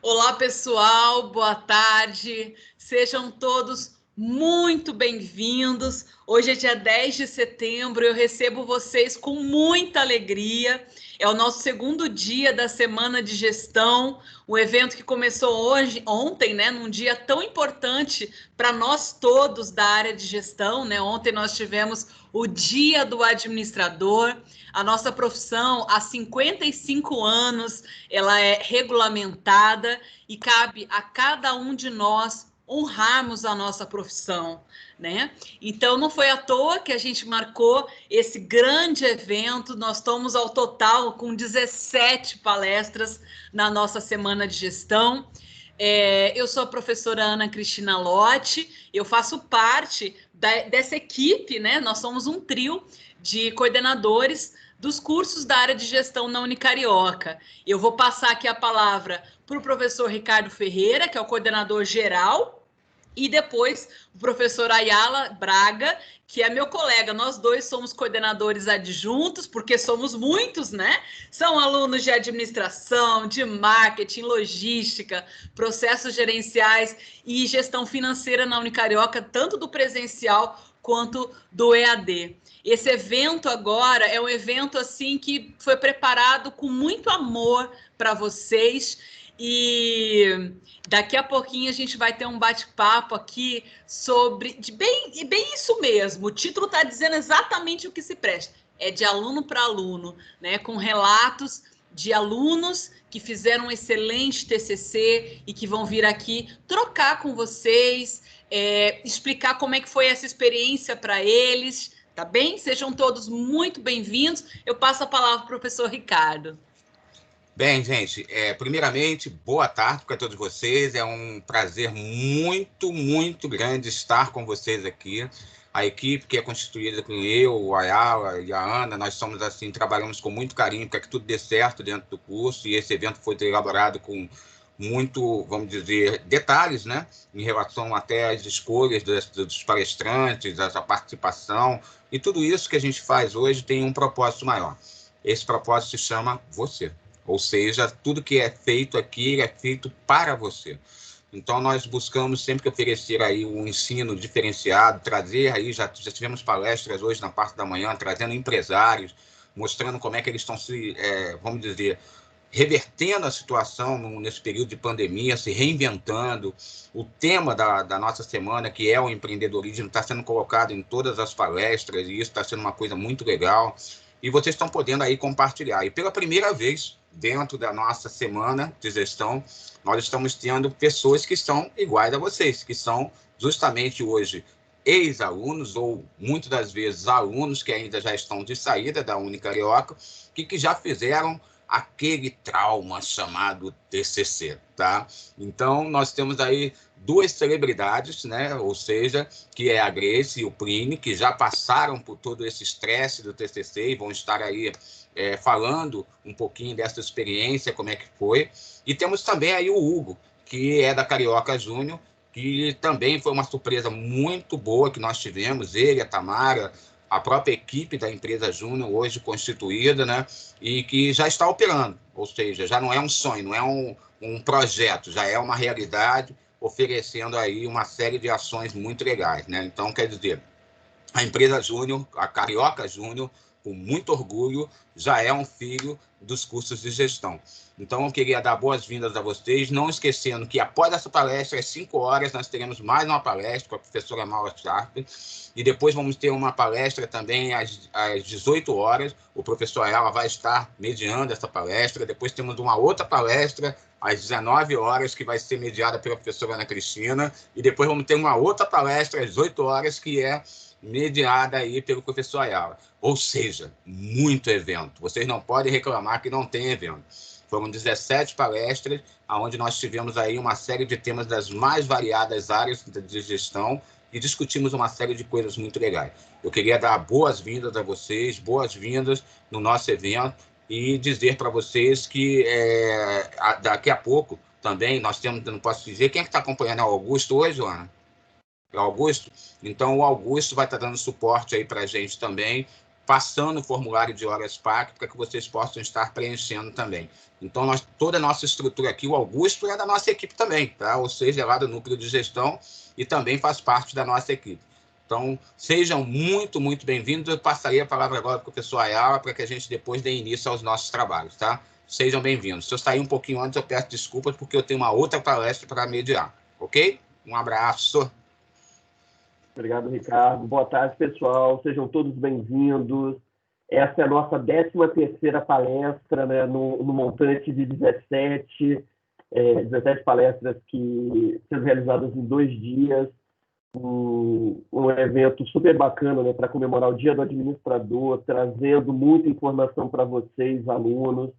Olá, pessoal, boa tarde. Sejam todos muito bem-vindos. Hoje é dia 10 de setembro, eu recebo vocês com muita alegria. É o nosso segundo dia da Semana de Gestão, um evento que começou ontem, né, num dia tão importante para nós todos da área de gestão, né? Ontem nós tivemos o Dia do Administrador. A nossa profissão, há 55 anos, ela é regulamentada e cabe a cada um de nós honrarmos a nossa profissão, né? Então, não foi à toa que a gente marcou esse grande evento. Nós estamos ao total com 17 palestras na nossa Semana de Gestão. Eu sou a professora Ana Cristina Lotti, eu faço parte dessa equipe, né? Nós somos um trio de coordenadores dos cursos da área de gestão na Unicarioca. Eu vou passar aqui a palavra para o professor Ricardo Ferreira, que é o coordenador geral, e depois o professor Ayala Braga, que é meu colega. Nós dois somos coordenadores adjuntos, porque somos muitos, né? São alunos de administração, de marketing, logística, processos gerenciais e gestão financeira na Unicarioca, tanto do presencial quanto do EAD. Esse evento agora é um evento assim que foi preparado com muito amor para vocês. E daqui a pouquinho a gente vai ter um bate-papo aqui sobre bem isso mesmo. O título está dizendo exatamente o que se presta. É de aluno para aluno, né? Com relatos de alunos que fizeram um excelente TCC e que vão vir aqui trocar com vocês, explicar como é que foi essa experiência para eles, tá bem? Sejam todos muito bem-vindos. Eu passo a palavra para o professor Ricardo. Bem, gente, primeiramente, boa tarde para todos vocês. É um prazer muito, muito grande estar com vocês aqui. A equipe que é constituída com eu, o Ayala e a Ana, nós somos assim, trabalhamos com muito carinho para que tudo dê certo dentro do curso, e esse evento foi elaborado com muito, vamos dizer, detalhes, né, em relação até às escolhas dos palestrantes, a participação, e tudo isso que a gente faz hoje tem um propósito maior. Esse propósito se chama você. Ou seja, tudo que é feito aqui é feito para você. Então, nós buscamos sempre oferecer aí um ensino diferenciado, trazer aí, já tivemos palestras hoje na parte da manhã, trazendo empresários, mostrando como é que eles estão se, vamos dizer, revertendo a situação nesse período de pandemia, se reinventando. O tema da nossa semana, que é o empreendedorismo, está sendo colocado em todas as palestras, e isso está sendo uma coisa muito legal. E vocês estão podendo aí compartilhar. E pela primeira vez, dentro da nossa semana de gestão, nós estamos tendo pessoas que são iguais a vocês, que são justamente hoje ex-alunos, ou muitas das vezes alunos que ainda já estão de saída da Unicarioca, que já fizeram aquele trauma chamado TCC, tá? Então, nós temos aí duas celebridades, né? Ou seja, que é a Grace e o Plínio, que já passaram por todo esse estresse do TCC e vão estar aí falando um pouquinho dessa experiência, como é que foi. E temos também aí o Hugo, que é da Carioca Júnior, que também foi uma surpresa muito boa que nós tivemos, ele, a Tamara, a própria equipe da empresa Júnior, hoje constituída, né? E que já está operando, ou seja, já não é um sonho, não é um projeto, já é uma realidade, oferecendo aí uma série de ações muito legais, né? Então, quer dizer, a empresa Júnior, a Carioca Júnior, com muito orgulho, já é um filho dos cursos de gestão. Então, eu queria dar boas-vindas a vocês, não esquecendo que após essa palestra, às 5 horas, nós teremos mais uma palestra com a professora Maura Sharp, e depois vamos ter uma palestra também às 18 horas, o professor Ayala vai estar mediando essa palestra, depois temos uma outra palestra às 19 horas, que vai ser mediada pela professora Ana Cristina, e depois vamos ter uma outra palestra às 18 horas, que é mediada aí pelo professor Ayala. Ou seja, muito evento. Vocês não podem reclamar que não tem evento. Foram 17 palestras, onde nós tivemos aí uma série de temas das mais variadas áreas de gestão e discutimos uma série de coisas muito legais. Eu queria dar boas-vindas a vocês, boas-vindas no nosso evento, e dizer para vocês que daqui a pouco também nós temos, não posso dizer, quem é que está acompanhando? É o Augusto hoje, Ana? Augusto? Então, o Augusto vai estar dando suporte aí para a gente também, passando o formulário de horas PAC para que vocês possam estar preenchendo também. Então, toda a nossa estrutura aqui, o Augusto é da nossa equipe também, tá? Ou seja, é lá do núcleo de gestão e também faz parte da nossa equipe. Então, sejam muito, muito bem-vindos. Eu passaria a palavra agora para o professor Ayala para que a gente depois dê início aos nossos trabalhos, tá? Sejam bem-vindos. Se eu sair um pouquinho antes, eu peço desculpas porque eu tenho uma outra palestra para mediar, ok? Um abraço. Obrigado, Ricardo. Boa tarde, pessoal. Sejam todos bem-vindos. Essa é a nossa 13ª palestra, né, no montante de 17 palestras que sendo realizadas em 2 dias. Um evento super bacana, né, para comemorar o Dia do Administrador, trazendo muita informação para vocês, alunos,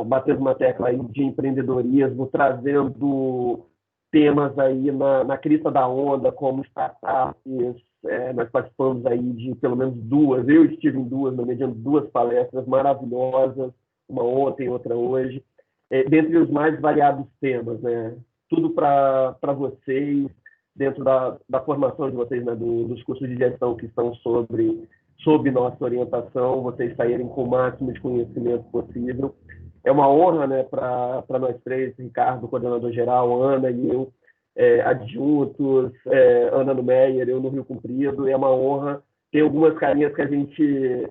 batendo uma tecla aí de empreendedorismo, trazendo temas aí na crista da onda, como startups. Nós participamos aí de pelo menos 2, eu estive em 2, mediando 2 palestras maravilhosas, uma ontem, outra hoje, dentre os mais variados temas, né? Tudo para vocês, dentro da formação de vocês, né? Dos cursos de gestão que estão sob nossa orientação, vocês saírem com o máximo de conhecimento possível. É uma honra, né, para nós 3, Ricardo, coordenador geral, Ana e eu, adjuntos, Ana no Meyer, eu no Rio Comprido. É uma honra. Tem algumas carinhas que a gente,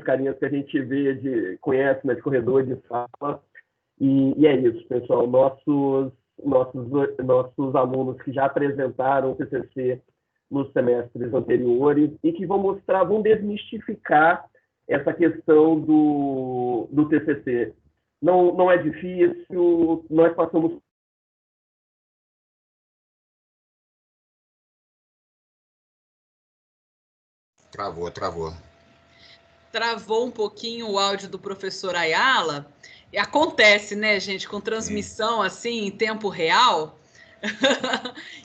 carinhas que a gente vê, conhece, né, de corredor, de sala. E é isso, pessoal. Nossos alunos que já apresentaram o TCC nos semestres anteriores e que vão desmistificar essa questão do TCC. Não é difícil, nós passamos... Travou. Travou um pouquinho o áudio do professor Ayala. E acontece, né, gente, com transmissão assim em tempo real,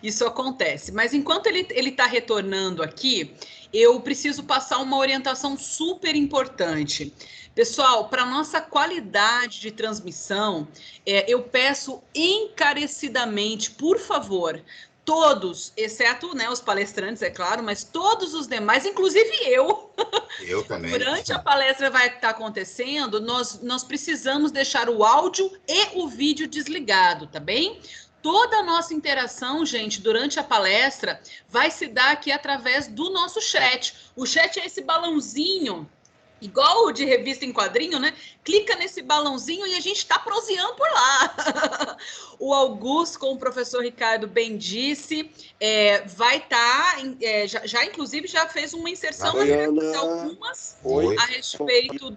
isso acontece. Mas enquanto ele está retornando aqui, eu preciso passar uma orientação super importante. Pessoal, para nossa qualidade de transmissão, eu peço encarecidamente, por favor, todos, exceto, né, os palestrantes, é claro, mas todos os demais, inclusive eu. Eu também. Durante a palestra vai estar acontecendo, nós precisamos deixar o áudio e o vídeo desligado, tá bem? Toda a nossa interação, gente, durante a palestra vai se dar aqui através do nosso chat. O chat é esse balãozinho, igual o de revista em quadrinho, né? Clica nesse balãozinho e a gente está proseando por lá. O Augusto, como o professor Ricardo bem disse, vai estar, inclusive já fez uma inserção algumas a respeito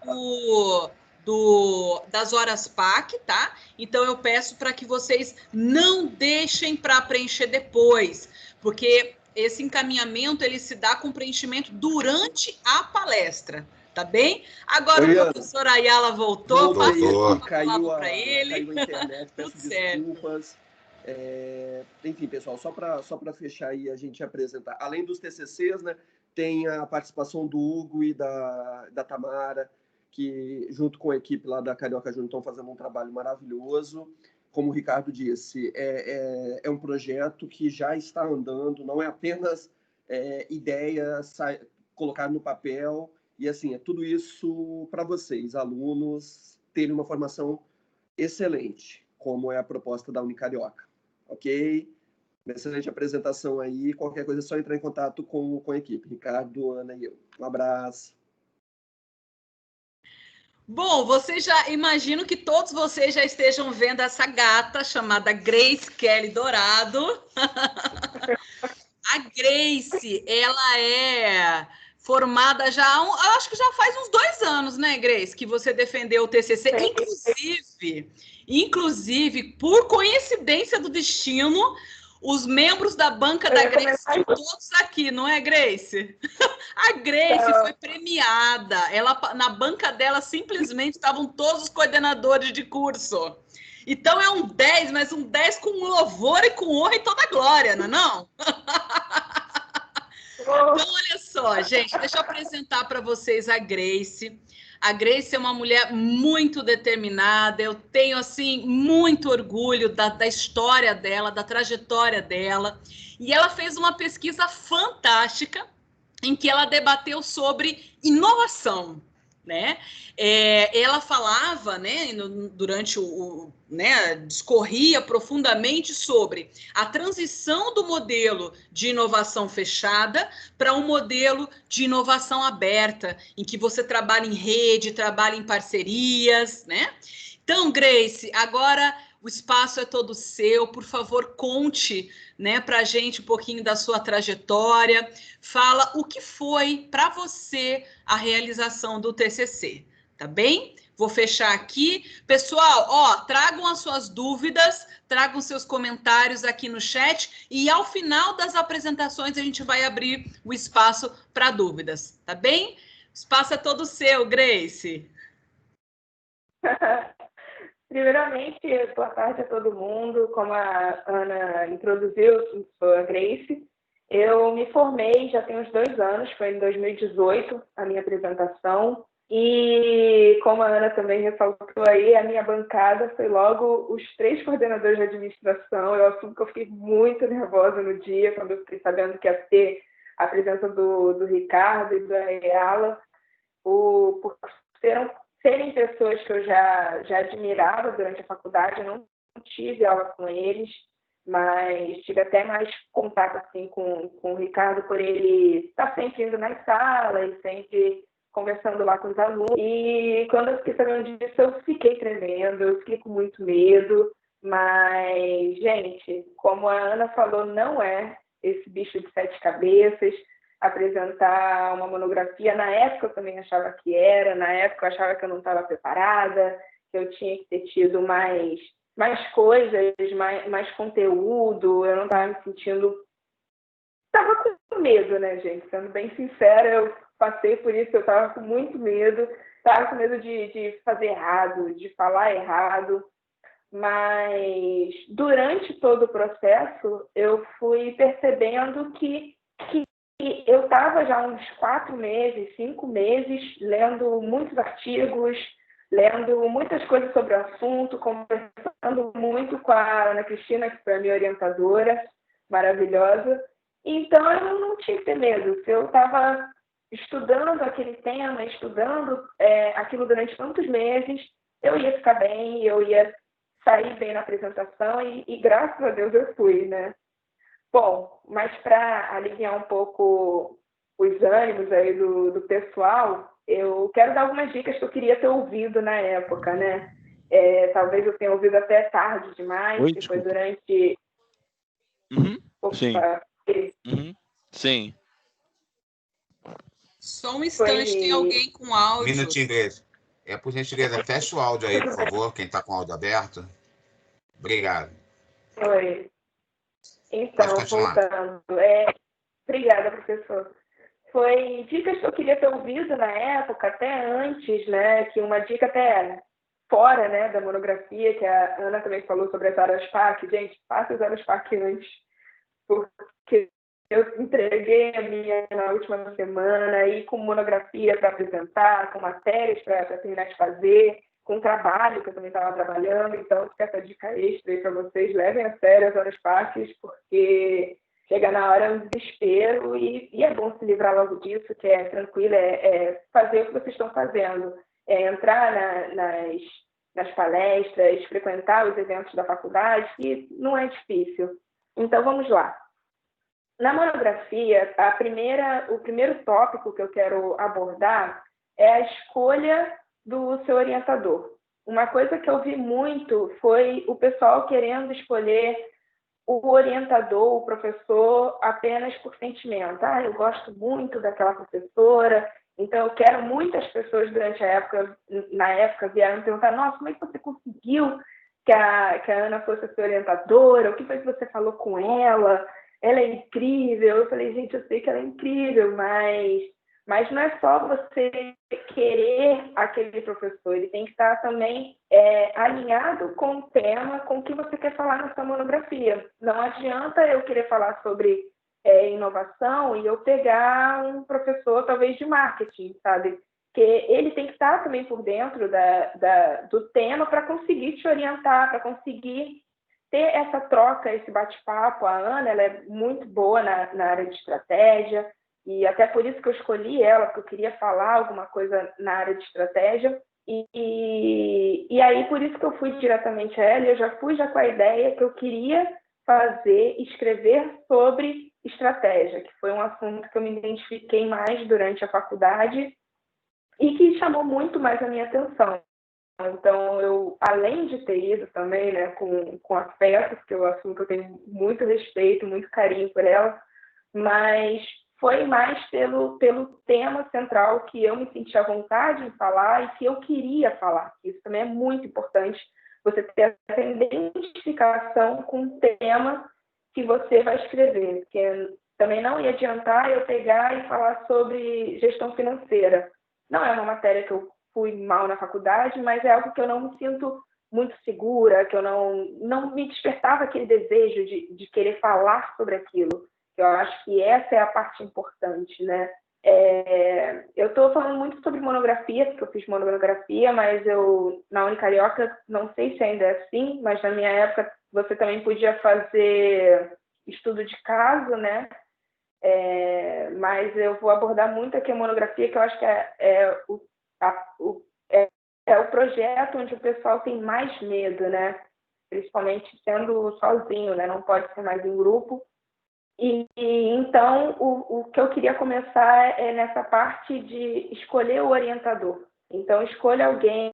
das horas PAC, tá? Então eu peço para que vocês não deixem para preencher depois, porque esse encaminhamento ele se dá com preenchimento durante a palestra. Tá bem? Agora o professor Ayala voltou. Caiu a internet, peço desculpas. Enfim, pessoal, só para fechar aí, a gente apresentar. Além dos TCCs, né, tem a participação do Hugo e da Tamara, que junto com a equipe lá da Carioca Júnior estão fazendo um trabalho maravilhoso. Como o Ricardo disse, é um projeto que já está andando, não é apenas ideia colocar no papel. E, assim, é tudo isso para vocês, alunos, terem uma formação excelente, como é a proposta da Unicarioca. Ok? Uma excelente apresentação aí. Qualquer coisa é só entrar em contato com a equipe. Ricardo, Ana e eu. Um abraço. Bom, imagino que todos vocês já estejam vendo essa gata chamada Grace Kelly Dourado. A Grace, ela é... formada já, acho que já faz uns 2 anos, né, Grace, que você defendeu o TCC, inclusive, por coincidência do destino, os membros da banca da Grace estão todos aqui, não é, Grace? A Grace foi premiada, na banca dela simplesmente estavam todos os coordenadores de curso. Então é um 10, mas um 10 com louvor e com honra e toda a glória, não é não? Então, olha só, gente, deixa eu apresentar para vocês a Grace. A Grace é uma mulher muito determinada, eu tenho, assim, muito orgulho da história dela, da trajetória dela. E ela fez uma pesquisa fantástica em que ela debateu sobre inovação, né? Ela falava, né, durante né, discorria profundamente sobre a transição do modelo de inovação fechada para um modelo de inovação aberta, em que você trabalha em rede, trabalha em parcerias, né? Então, Grace, agora o espaço é todo seu. Por favor, conte, né, para a gente um pouquinho da sua trajetória. Fala o que foi para você a realização do TCC, tá bem? Vou fechar aqui. Pessoal, ó, tragam as suas dúvidas, tragam seus comentários aqui no chat e ao final das apresentações a gente vai abrir o espaço para dúvidas, tá bem? O espaço é todo seu, Grace. Primeiramente, boa tarde a todo mundo. Como a Ana introduziu, eu sou a Grace. Eu me formei já tem uns 2 anos, foi em 2018 a minha apresentação. E como a Ana também ressaltou aí, a minha bancada foi logo os 3 coordenadores de administração. Eu assumo que eu fiquei muito nervosa no dia, quando eu fiquei sabendo que ia ter a presença do Ricardo e da Ayala, por serem pessoas que eu já admirava durante a faculdade. Eu não tive aula com eles, mas tive até mais contato assim, com o Ricardo, por ele estar sempre indo nas salas, sempre conversando lá com os alunos. E quando eu fiquei sabendo disso, eu fiquei tremendo, eu fiquei com muito medo. Mas, gente, como a Ana falou, não é esse bicho de 7 cabeças. Apresentar uma monografia, na época eu também achava que era, na época eu achava que eu não estava preparada, que eu tinha que ter tido mais coisas, mais conteúdo, eu não estava me sentindo... Estava com medo, né, gente? Sendo bem sincera, eu passei por isso, eu estava com muito medo, estava com medo de fazer errado, de falar errado, mas durante todo o processo eu fui percebendo que eu estava já uns 4 meses, 5 meses, lendo muitos artigos, lendo muitas coisas sobre o assunto, conversando muito com a Ana Cristina, que foi a minha orientadora, maravilhosa. Então, eu não tinha que ter medo. Se eu estava estudando aquele tema, estudando aquilo durante tantos meses, eu ia ficar bem, eu ia sair bem na apresentação e graças a Deus eu fui, né? Bom, mas para aliviar um pouco os ânimos aí do pessoal, eu quero dar algumas dicas que eu queria ter ouvido na época, né? Talvez eu tenha ouvido até tarde demais, que foi durante... Opa, sim. Sim. Só um instante, tem alguém com áudio. Minutinho, Grace. Por gentileza, fecha o áudio aí, por favor, quem está com o áudio aberto. Obrigado. Oi. Então, voltando. Obrigada, professor. Foi dicas que eu queria ter ouvido na época, até antes, né? Que uma dica até fora, né, da monografia, que a Ana também falou sobre as horas PAC. Gente, faça as horas PAC antes, porque eu entreguei a minha na última semana e com monografia para apresentar, com matérias para terminar de fazer, com trabalho que eu também estava trabalhando. Então, fica essa dica extra aí para vocês, levem a sério as horas PACs, porque chega na hora é um desespero e é bom se livrar logo disso, que é tranquilo, é fazer o que vocês estão fazendo, é entrar nas palestras, frequentar os eventos da faculdade, que não é difícil. Então, vamos lá. Na monografia, o primeiro tópico que eu quero abordar é a escolha do seu orientador. Uma coisa que eu vi muito foi o pessoal querendo escolher o orientador, o professor, apenas por sentimento. Eu gosto muito daquela professora, então eu quero muitas pessoas na época vieram me perguntar: nossa, como é que você conseguiu que a Ana fosse a sua orientadora? O que foi que você falou com ela? Ela é incrível. Eu falei: gente, eu sei que ela é incrível, mas não é só você querer aquele professor, ele tem que estar também alinhado com o tema, com o que você quer falar na sua monografia. Não adianta eu querer falar sobre inovação e eu pegar um professor, talvez, de marketing, sabe? Porque ele tem que estar também por dentro do tema para conseguir te orientar, para conseguir ter essa troca, esse bate-papo. A Ana, ela é muito boa na área de estratégia, E até por isso que eu escolhi ela, porque eu queria falar alguma coisa na área de estratégia. E aí, por isso que eu fui diretamente a ela, eu já fui com a ideia que eu queria escrever sobre estratégia, que foi um assunto que eu me identifiquei mais durante a faculdade e que chamou muito mais a minha atenção. Então, eu, além de ter ido também, né, com afeto, porque o assunto eu tenho muito respeito, muito carinho por ela, mas foi mais pelo tema central que eu me senti à vontade de falar e que eu queria falar. Isso também é muito importante, você ter essa identificação com o tema que você vai escrever, porque também não ia adiantar eu pegar e falar sobre gestão financeira. Não é uma matéria que eu fui mal na faculdade, mas é algo que eu não me sinto muito segura, que eu não me despertava aquele desejo de querer falar sobre aquilo. Eu acho que essa é a parte importante, né? Eu estou falando muito sobre monografia, porque eu fiz monografia, mas eu, na Unicarioca, não sei se ainda é assim, mas na minha época você também podia fazer estudo de caso, né? Mas eu vou abordar muito aqui a monografia, que eu acho que é o projeto onde o pessoal tem mais medo, né? Principalmente sendo sozinho, né? Não pode ser mais em grupo. Então, o que eu queria começar é nessa parte de escolher o orientador. Então, escolha alguém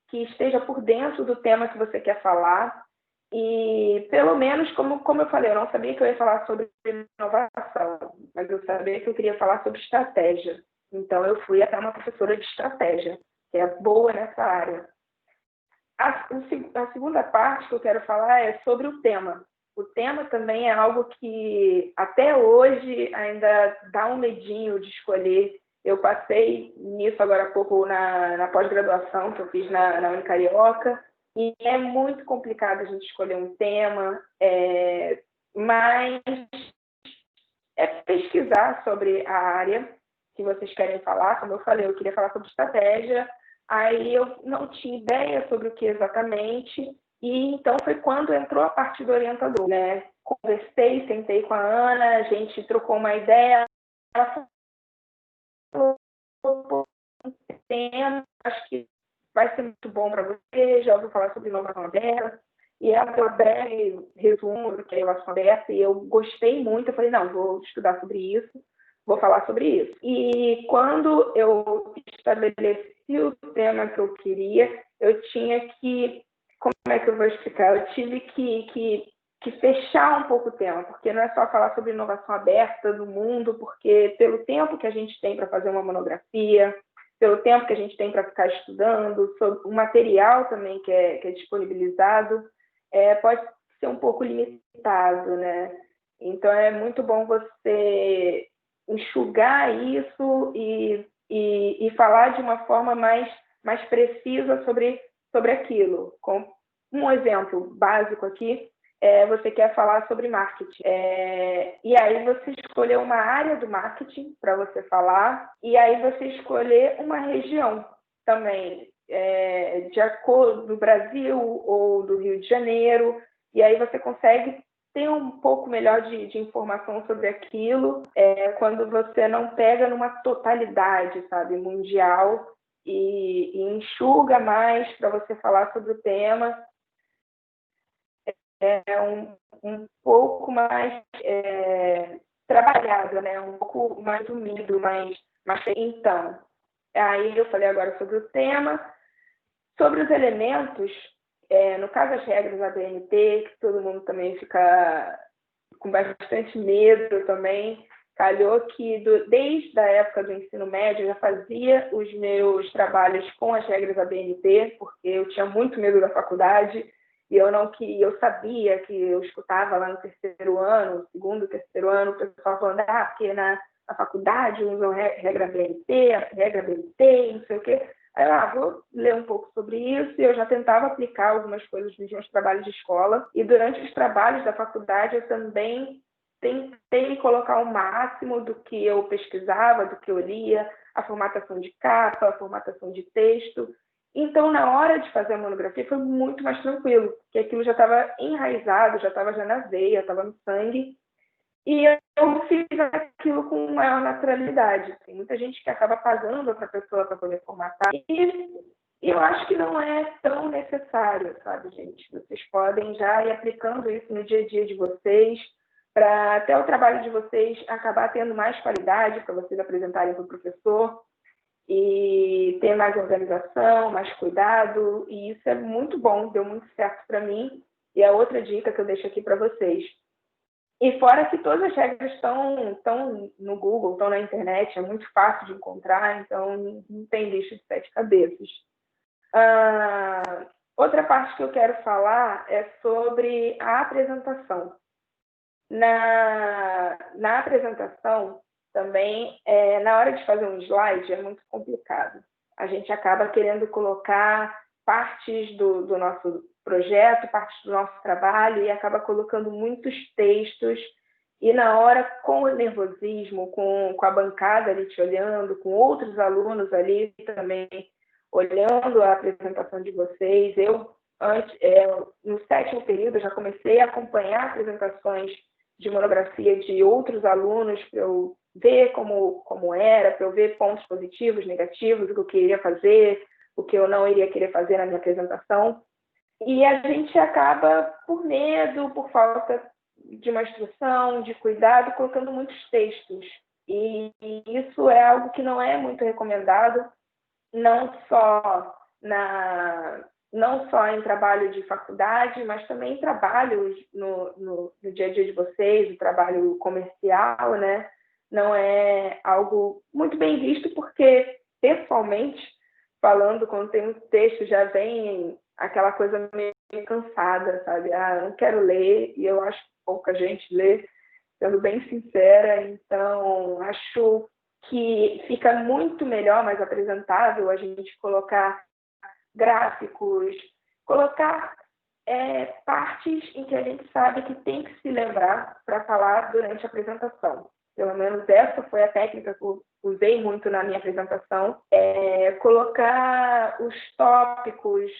que esteja por dentro do tema que você quer falar e, pelo menos, como eu falei, eu não sabia que eu ia falar sobre inovação, mas eu sabia que eu queria falar sobre estratégia. Então, eu fui até uma professora de estratégia, que é boa nessa área. A segunda parte que eu quero falar é sobre o tema. O tema também é algo que até hoje ainda dá um medinho de escolher. Eu passei nisso agora há pouco na pós-graduação que eu fiz na Unicarioca, e é muito complicado a gente escolher um tema, mas é pesquisar sobre a área que vocês querem falar. Como eu falei, eu queria falar sobre estratégia, aí eu não tinha ideia sobre o que exatamente, e então foi quando entrou a parte do orientador, né? Conversei, sentei com a Ana, a gente trocou uma ideia, ela falou, acho que vai ser muito bom para você, já ouviu falar sobre inovação aberta, e ela deu um breve resumo do que é inovação aberta, e eu gostei muito, eu falei, não, vou estudar sobre isso, vou falar sobre isso. E quando eu estabeleci o tema que eu queria, eu tinha que, como é que eu vou explicar? Eu tive que fechar um pouco o tema, porque não é só falar sobre inovação aberta do mundo, porque pelo tempo que a gente tem para fazer uma monografia, pelo tempo que a gente tem para ficar estudando, sobre o material também que é disponibilizado, pode ser um pouco limitado, né? Então, é muito bom você enxugar isso e falar de uma forma mais precisa sobre aquilo. Com um exemplo básico aqui, você quer falar sobre marketing. E aí você escolher uma área do marketing para você falar, e aí você escolher uma região também, de acordo do Brasil ou do Rio de Janeiro, e aí você consegue ter um pouco melhor de informação sobre aquilo, quando você não pega numa totalidade, sabe, mundial, e enxuga mais para você falar sobre o tema. Um pouco mais trabalhado, né? Um pouco mais unido, mas então, aí eu falei agora sobre o tema, sobre os elementos, no caso as regras da BNT, que todo mundo também fica com bastante medo também, calhou que desde a época do ensino médio eu já fazia os meus trabalhos com as regras da BNT, porque eu tinha muito medo da faculdade, e eu sabia que eu escutava lá no terceiro ano, segundo, terceiro ano, o pessoal falando, porque na faculdade usam regra BNT, não sei o quê. Aí eu, vou ler um pouco sobre isso, e eu já tentava aplicar algumas coisas nos meus trabalhos de escola, e durante os trabalhos da faculdade eu também tentei colocar o máximo do que eu pesquisava, do que eu lia, a formatação de capa, a formatação de texto. Então, na hora de fazer a monografia, foi muito mais tranquilo, porque aquilo já estava enraizado, já estava na veia, estava no sangue. E eu fiz aquilo com maior naturalidade. Tem muita gente que acaba pagando outra pessoa para poder formatar. E eu acho que não é tão necessário, sabe, gente? Vocês podem já ir aplicando isso no dia a dia de vocês, para até o trabalho de vocês acabar tendo mais qualidade, para vocês apresentarem para o professor, e ter mais organização, mais cuidado. E isso é muito bom, deu muito certo para mim. E é outra dica que eu deixo aqui para vocês. E fora que todas as regras estão no Google, estão na internet, é muito fácil de encontrar, então não tem bicho de 7 cabeças. Outra parte que eu quero falar é sobre a apresentação. Na apresentação, também, na hora de fazer um slide, é muito complicado. A gente acaba querendo colocar partes do nosso projeto, partes do nosso trabalho, e acaba colocando muitos textos, e na hora, com o nervosismo, com a bancada ali te olhando, com outros alunos ali também olhando a apresentação de vocês, no 7º período, já comecei a acompanhar apresentações de monografia de outros alunos, para eu ver como era, para eu ver pontos positivos, negativos, o que eu queria fazer, o que eu não iria querer fazer na minha apresentação. E a gente acaba, por medo, por falta de uma instrução, de cuidado, colocando muitos textos. E isso é algo que não é muito recomendado, não só em trabalho de faculdade, mas também em trabalhos no dia a dia de vocês, o trabalho comercial, né? Não é algo muito bem visto, porque, pessoalmente, falando, quando tem um texto, já vem aquela coisa meio cansada, sabe? Eu não quero ler, e eu acho que pouca gente lê, sendo bem sincera. Então, acho que fica muito melhor, mais apresentável, a gente colocar gráficos, colocar partes em que a gente sabe que tem que se lembrar para falar durante a apresentação. Pelo menos essa foi a técnica que eu usei muito na minha apresentação, colocar os tópicos,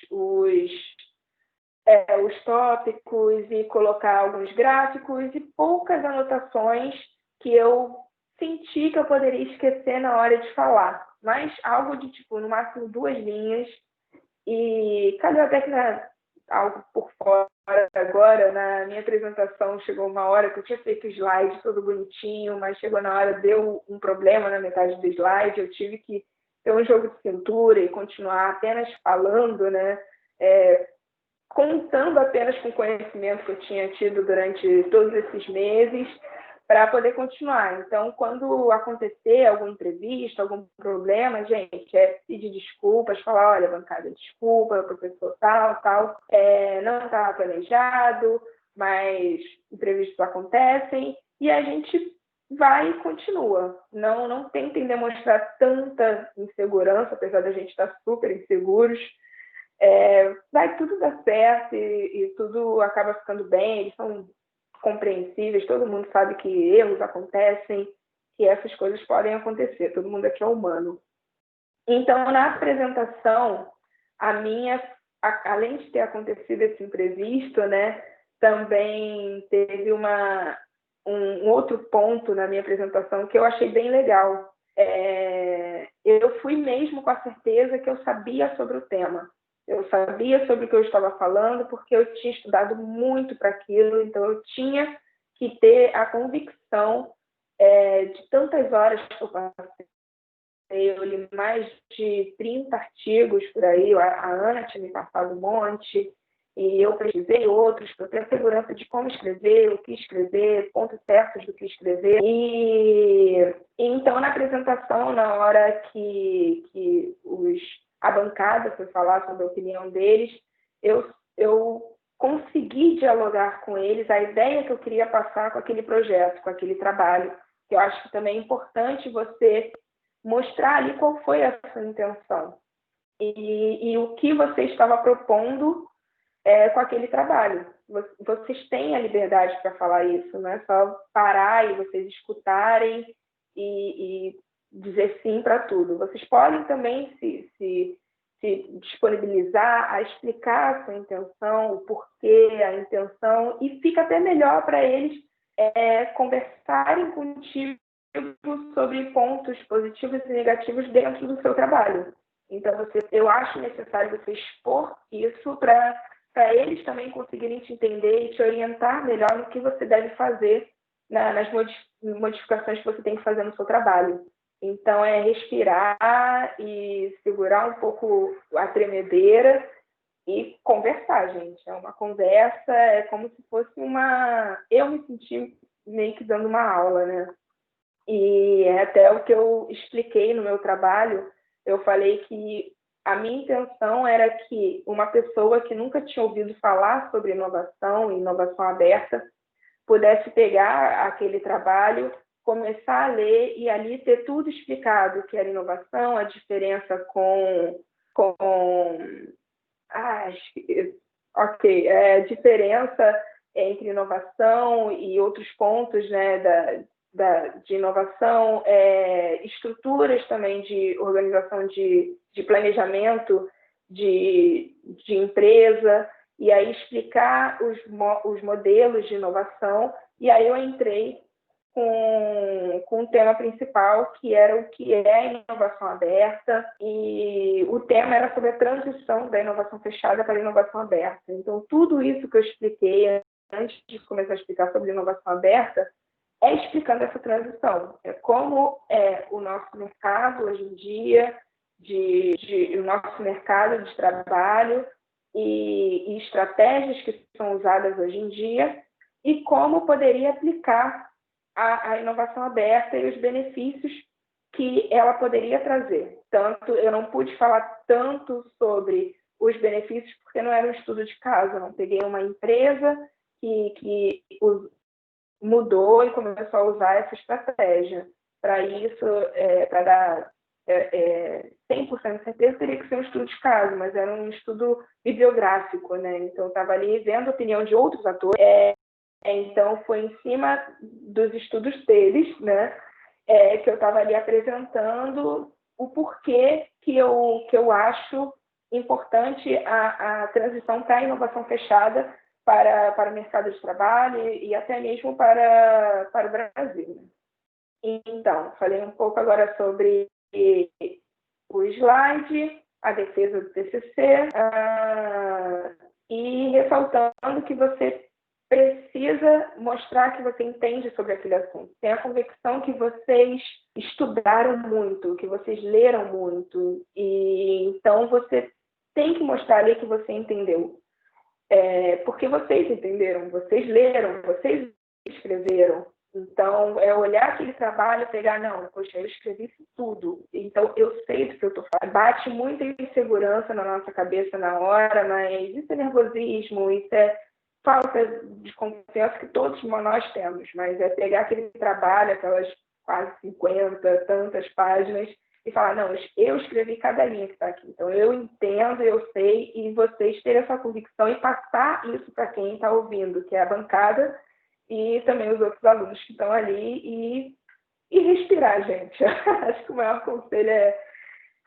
e colocar alguns gráficos e poucas anotações que eu senti que eu poderia esquecer na hora de falar, mas algo de, no máximo 2 linhas. E calhou até que algo por fora agora, na minha apresentação, chegou uma hora que eu tinha feito o slide todo bonitinho, mas chegou na hora, deu um problema na metade do slide, eu tive que ter um jogo de cintura e continuar apenas falando, né? Contando apenas com o conhecimento que eu tinha tido durante todos esses meses, para poder continuar. Então, quando acontecer algum imprevisto, algum problema, gente, pedir desculpas, falar, olha, bancada, desculpa, professor tal, não estava planejado, mas imprevistos acontecem, e a gente vai e continua. Não tentem demonstrar tanta insegurança, apesar da gente estar super inseguros. Vai tudo dar certo e tudo acaba ficando bem, eles são compreensíveis, todo mundo sabe que erros acontecem, que essas coisas podem acontecer, todo mundo aqui é humano. Então, na apresentação, além de ter acontecido esse imprevisto, né, também teve um outro ponto na minha apresentação que eu achei bem legal. Eu fui mesmo com a certeza que eu sabia sobre o tema. Eu sabia sobre o que eu estava falando, porque eu tinha estudado muito para aquilo, então eu tinha que ter a convicção de tantas horas que eu passei. Eu li mais de 30 artigos por aí, a Ana tinha me passado um monte, e eu pesquisei outros para ter a segurança de como escrever, o que escrever, pontos certos do que escrever. E então, na apresentação, na hora que a bancada foi falar sobre a opinião deles, eu consegui dialogar com eles a ideia que eu queria passar com aquele projeto, com aquele trabalho. Eu acho que também é importante você mostrar ali qual foi a sua intenção e o que você estava propondo com aquele trabalho. Vocês têm a liberdade para falar isso, não é só parar e vocês escutarem e dizer sim para tudo. Vocês podem também se disponibilizar a explicar a sua intenção, o porquê, a intenção, e fica até melhor para eles conversarem contigo sobre pontos positivos e negativos dentro do seu trabalho. Então, eu acho necessário você expor isso para eles também conseguirem te entender e te orientar melhor no que você deve fazer nas modificações que você tem que fazer no seu trabalho. Então, é respirar e segurar um pouco a tremedeira e conversar, gente. É uma conversa, é como se fosse uma... Eu me senti meio que dando uma aula, né? E é até o que eu expliquei no meu trabalho. Eu falei que a minha intenção era que uma pessoa que nunca tinha ouvido falar sobre inovação e inovação aberta pudesse pegar aquele trabalho, começar a ler e ali ter tudo explicado, o que era inovação, a diferença a diferença entre inovação e outros pontos, né, de inovação, estruturas também de organização de planejamento de empresa, e aí explicar os modelos de inovação. E aí eu entrei com o tema principal, que era o que é a inovação aberta, e o tema era sobre a transição da inovação fechada para a inovação aberta. Então, tudo isso que eu expliquei antes de começar a explicar sobre inovação aberta é explicando essa transição. É como é o nosso mercado hoje em dia, o nosso mercado de trabalho e estratégias que são usadas hoje em dia, e como poderia aplicar a inovação aberta e os benefícios que ela poderia trazer. Tanto, eu não pude falar tanto sobre os benefícios porque não era um estudo de caso. Eu não peguei uma empresa que mudou e começou a usar essa estratégia. Para isso, para dar 100% de certeza, teria que ser um estudo de caso, mas era um estudo bibliográfico, né? Então, eu estava ali vendo a opinião de outros atores. Então, foi em cima dos estudos deles, né, que eu estava ali apresentando o porquê que eu acho importante a transição para a inovação fechada para o mercado de trabalho e até mesmo para o Brasil. Então, falei um pouco agora sobre o slide, a defesa do TCC, e ressaltando que você precisa mostrar que você entende sobre aquele assunto. Tem a convicção que vocês estudaram muito, que vocês leram muito, e então você tem que mostrar ali que você entendeu. Porque vocês entenderam, vocês leram, vocês escreveram. Então, é olhar aquele trabalho e pegar, não, poxa, eu escrevi isso tudo, então eu sei do que eu estou falando. Bate muita insegurança na nossa cabeça na hora, mas isso é nervosismo, isso é falta de confiança que todos nós temos, mas é pegar aquele trabalho, aquelas quase 50, tantas páginas, e falar, não, eu escrevi cada linha que está aqui, então eu entendo, eu sei, e vocês terem essa convicção e passar isso para quem está ouvindo, que é a bancada, e também os outros alunos que estão ali, e respirar, gente. Acho que o maior conselho é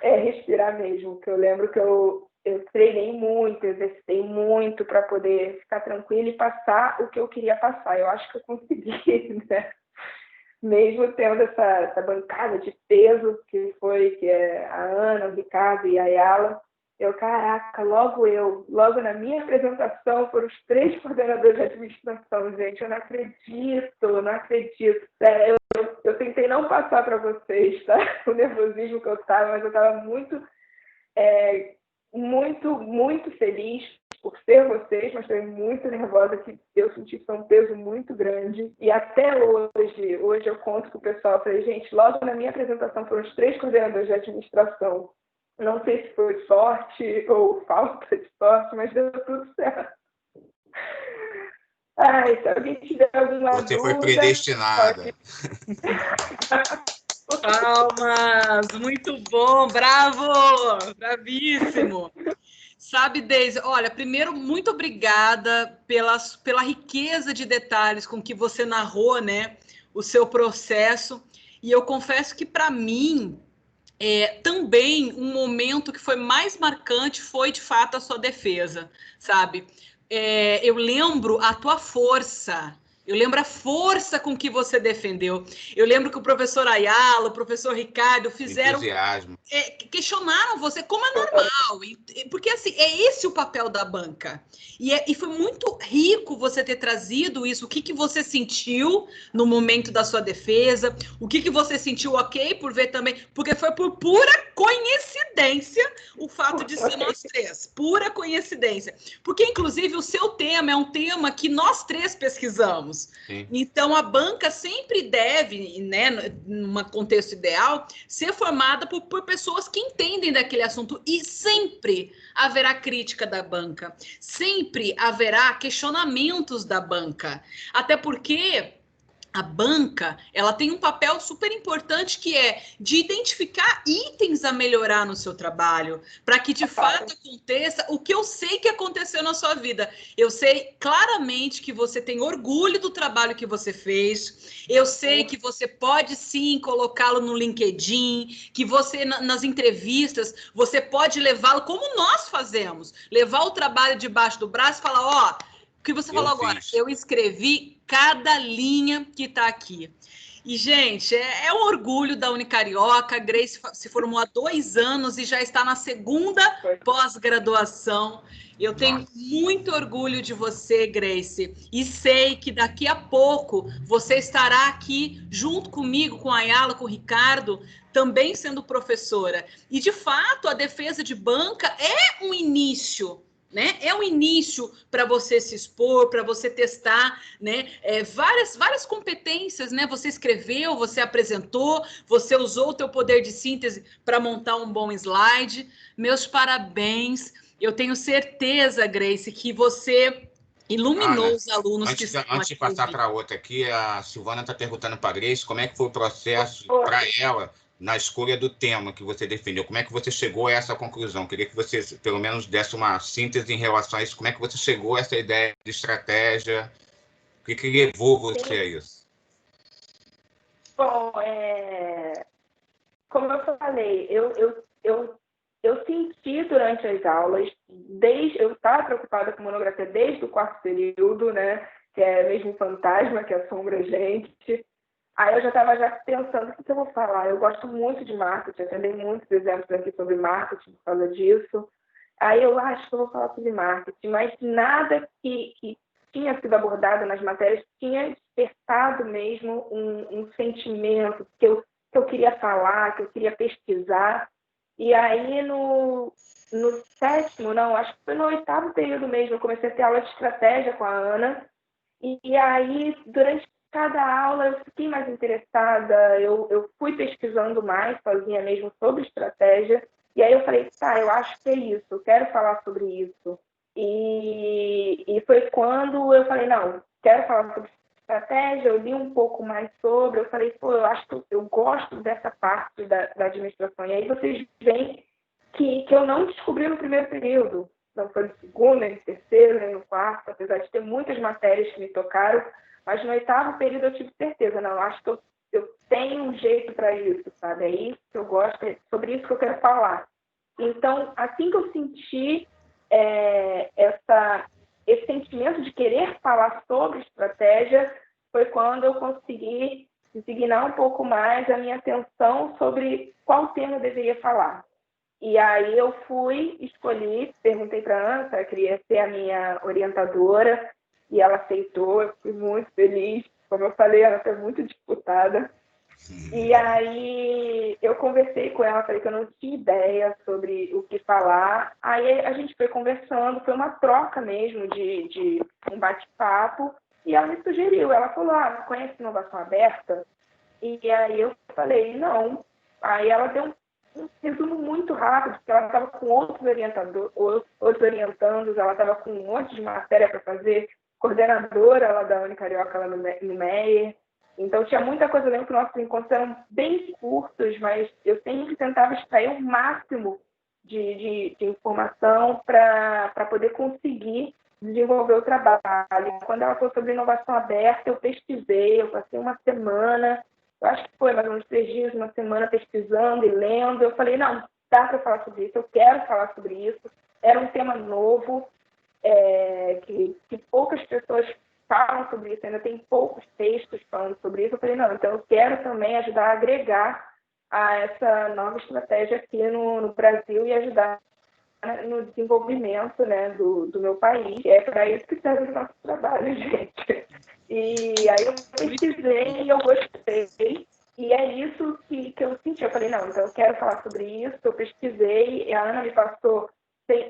respirar mesmo, que eu lembro que eu treinei muito, exercitei muito para poder ficar tranquila e passar o que eu queria passar. Eu acho que eu consegui, né? Mesmo tendo essa bancada de peso que é a Ana, o Ricardo e a Ayala, caraca, logo na minha apresentação foram os 3 coordenadores de administração, gente, eu não acredito. Eu tentei não passar para vocês, tá? O nervosismo que eu estava, mas eu estava muito, muito feliz por ser vocês, mas também muito nervosa, que eu senti que foi um peso muito grande. E até hoje eu conto com o pessoal, falei, gente, logo na minha apresentação foram os 3 coordenadores de administração. Não sei se foi sorte ou falta de sorte, mas deu tudo certo. Ai, se alguém tiver alguma dúvida... Você foi predestinada. Palmas! Muito bom! Bravo! Bravíssimo! Sabe, Deise, olha, primeiro, muito obrigada pela riqueza de detalhes com que você narrou, né, o seu processo. E eu confesso que, para mim, também um momento que foi mais marcante foi, de fato, a sua defesa, sabe? Eu lembro a tua força Eu lembro a força com que você defendeu. Eu lembro que o professor Ayala, o professor Ricardo fizeram... Entusiasmo. Questionaram você como é normal. Porque, assim, é esse o papel da banca. E foi muito rico você ter trazido isso. O que você sentiu no momento da sua defesa? O que você sentiu ok por ver também? Porque foi por pura coincidência o fato de ser nós três. Pura coincidência. Porque, inclusive, o seu tema é um tema que nós três pesquisamos. Sim. Então, a banca sempre deve, né, num contexto ideal, ser formada por pessoas que entendem daquele assunto. E sempre haverá crítica da banca. Sempre haverá questionamentos da banca. Até porque... a banca, ela tem um papel super importante que é de identificar itens a melhorar no seu trabalho, para que de fato aconteça o que eu sei que aconteceu na sua vida. Eu sei claramente que você tem orgulho do trabalho que você fez, eu sei que você pode sim colocá-lo no LinkedIn, que você nas entrevistas, você pode levá-lo como nós fazemos, levar o trabalho debaixo do braço e falar, ó, o que você falou agora, eu escrevi cada linha que está aqui. E, gente, é um orgulho da Unicarioca. A Grace se formou há 2 anos e já está na 2ª pós-graduação. Eu tenho muito orgulho de você, Grace. E sei que daqui a pouco você estará aqui junto comigo, com a Ayala, com o Ricardo, também sendo professora. E, de fato, a defesa de banca é um início, né? É um início para você se expor, para você testar, né? Várias competências, né? Você escreveu, você apresentou, você usou o teu poder de síntese para montar um bom slide. Meus parabéns. Eu tenho certeza, Grace, que você iluminou os alunos que estão aqui. Antes de passar para outra aqui, a Silvana está perguntando para a Grace como é que foi o processo para ela na escolha do tema que você definiu. Como é que você chegou a essa conclusão? Queria que você, pelo menos, desse uma síntese em relação a isso. Como é que você chegou a essa ideia de estratégia? O que levou você a isso? Bom, como eu falei, eu senti durante as aulas, eu estava preocupada com monografia desde o 4º período, né? Que é mesmo fantasma, que assombra a gente. Aí eu já estava pensando, o que eu vou falar? Eu gosto muito de marketing, eu dei muitos exemplos aqui sobre marketing por causa disso. Aí eu acho que eu vou falar sobre marketing, mas nada que tinha sido abordado nas matérias tinha despertado mesmo um sentimento que eu queria falar, que eu queria pesquisar. E aí no 7º, não, acho que foi no 8º período mesmo, eu comecei a ter aula de estratégia com a Ana. E aí, durante cada aula, eu fiquei mais interessada, eu fui pesquisando mais sozinha mesmo sobre estratégia. E aí eu falei, tá, eu acho que é isso, eu quero falar sobre isso. E foi quando eu falei, não, quero falar sobre estratégia, eu li um pouco mais sobre, eu falei, pô, eu acho que eu gosto dessa parte da administração. E aí vocês veem que eu não descobri no 1º período, não foi no 2º, nem no 3º, nem no 4º, apesar de ter muitas matérias que me tocaram, mas no 8º período eu tive certeza, não, acho que eu tenho um jeito para isso, sabe? É isso que eu gosto, é sobre isso que eu quero falar. Então, assim que eu senti esse sentimento de querer falar sobre estratégia, foi quando eu consegui designar um pouco mais a minha atenção sobre qual tema eu deveria falar. E aí eu escolhi, perguntei para a Ana se ela queria ser a minha orientadora, e ela aceitou, eu fui muito feliz. Como eu falei, ela foi muito disputada. E aí eu conversei com ela, falei que eu não tinha ideia sobre o que falar. Aí a gente foi conversando, foi uma troca mesmo de um bate-papo, e ela me sugeriu, ela falou, conhece inovação aberta? E aí eu falei, não. Aí ela deu um resumo muito rápido, porque ela estava com outros orientandos, ela estava com um monte de matéria para fazer, coordenadora lá da Unicarioca, lá no Meyer. Então, tinha muita coisa. Eu lembro que nossos encontros eram bem curtos, mas eu sempre tentava extrair o máximo de informação para poder conseguir desenvolver o trabalho. Quando ela falou sobre inovação aberta, eu pesquisei, eu passei uma semana, eu acho que foi mais ou menos 3 dias, uma semana pesquisando e lendo. Eu falei, não, dá para falar sobre isso, eu quero falar sobre isso. Era um tema novo, que poucas pessoas falam sobre isso, ainda tem poucos textos falando sobre isso. Eu falei, não, então eu quero também ajudar a agregar a essa nova estratégia aqui no Brasil e ajudar no desenvolvimento, né, do meu país. É para isso que serve o nosso trabalho, gente. E aí eu pesquisei e eu gostei. E é isso que eu senti. Eu falei, não, então eu quero falar sobre isso. Eu pesquisei e a Ana me passou,